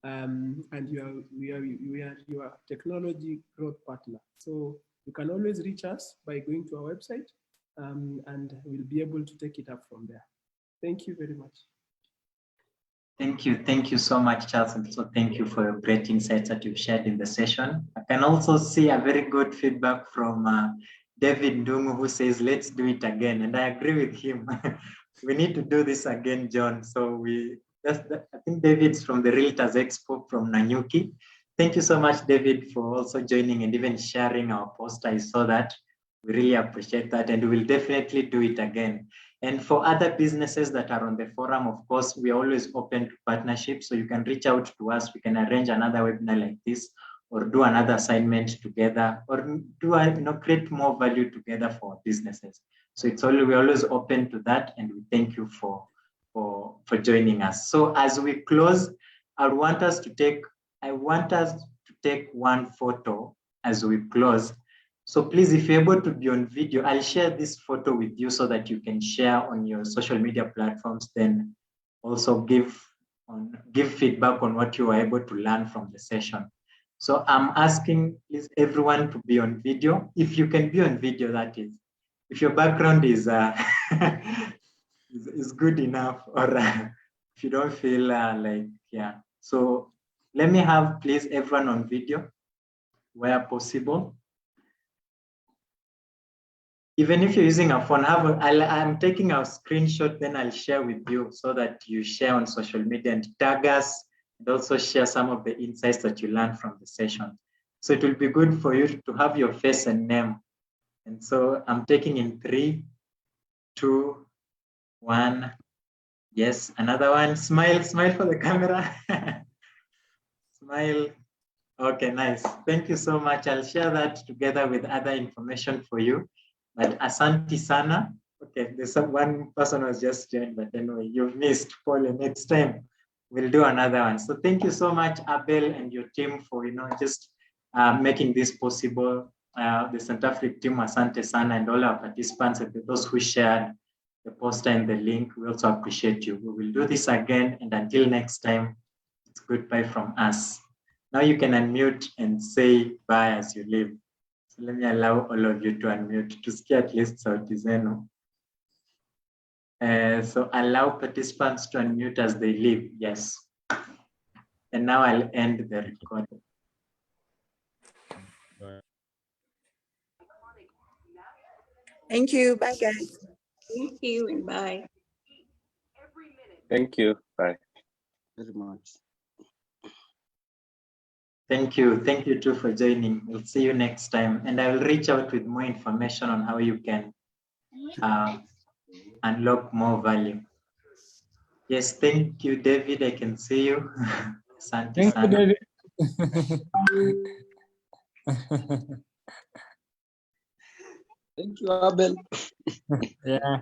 And we are your technology growth partner. So you can always reach us by going to our website, and we'll be able to take it up from there. Thank you very much. Thank you so much, Charles, and so thank you for your great insights that you've shared in the session. I can also see a very good feedback from David Dungu, who says, let's do it again. And I agree with him. We need to do this again, John. So I think David's from the Realtors Expo from Nanyuki. Thank you so much, David, for also joining and even sharing our post. I saw that. We really appreciate that, and we will definitely do it again. And for other businesses that are on the forum, of course, we are always open to partnerships. So you can reach out to us. We can arrange another webinar like this, or do another assignment together, or create more value together for businesses. So we're always open to that, and we thank you for joining us. So as we close, I want us to take one photo as we close. So please, if you're able to be on video, I'll share this photo with you so that you can share on your social media platforms, then also give feedback on what you were able to learn from the session. So I'm asking everyone to be on video. If you can be on video, that is. If your background is good enough, or if you don't feel So let me have, please, everyone on video where possible. Even if you're using a phone, I'm taking a screenshot, then I'll share with you so that you share on social media and tag us, and also share some of the insights that you learned from the session. So it will be good for you to have your face and name. And so I'm taking in 3, 2, 1. Yes, another one. Smile for the camera. Smile. Okay, nice. Thank you so much. I'll share that together with other information for you. But Asante Sana. Okay, there's one person was just joined, but anyway, you've missed. Paul, next time we'll do another one. So thank you so much, Abel, and your team for just making this possible. The Centafrique team, Asante Sana, and all our participants, and those who shared the poster and the link, we also appreciate you. We will do this again, and until next time, it's goodbye from us. Now, Now you can unmute and say bye as you leave. So let me allow all of you to unmute to see at least sauti zenu. So allow participants to unmute as they leave. Yes. And now I'll end the recording. Thank you. Bye, guys. Thank you and bye. Thank you. Bye. Very much. Thank you. Thank you too for joining. We'll see you next time. And I will reach out with more information on how you can unlock more value. Yes, thank you, David. I can see you. Asante Thank you, sana. David. Thank you, Abel. Yeah.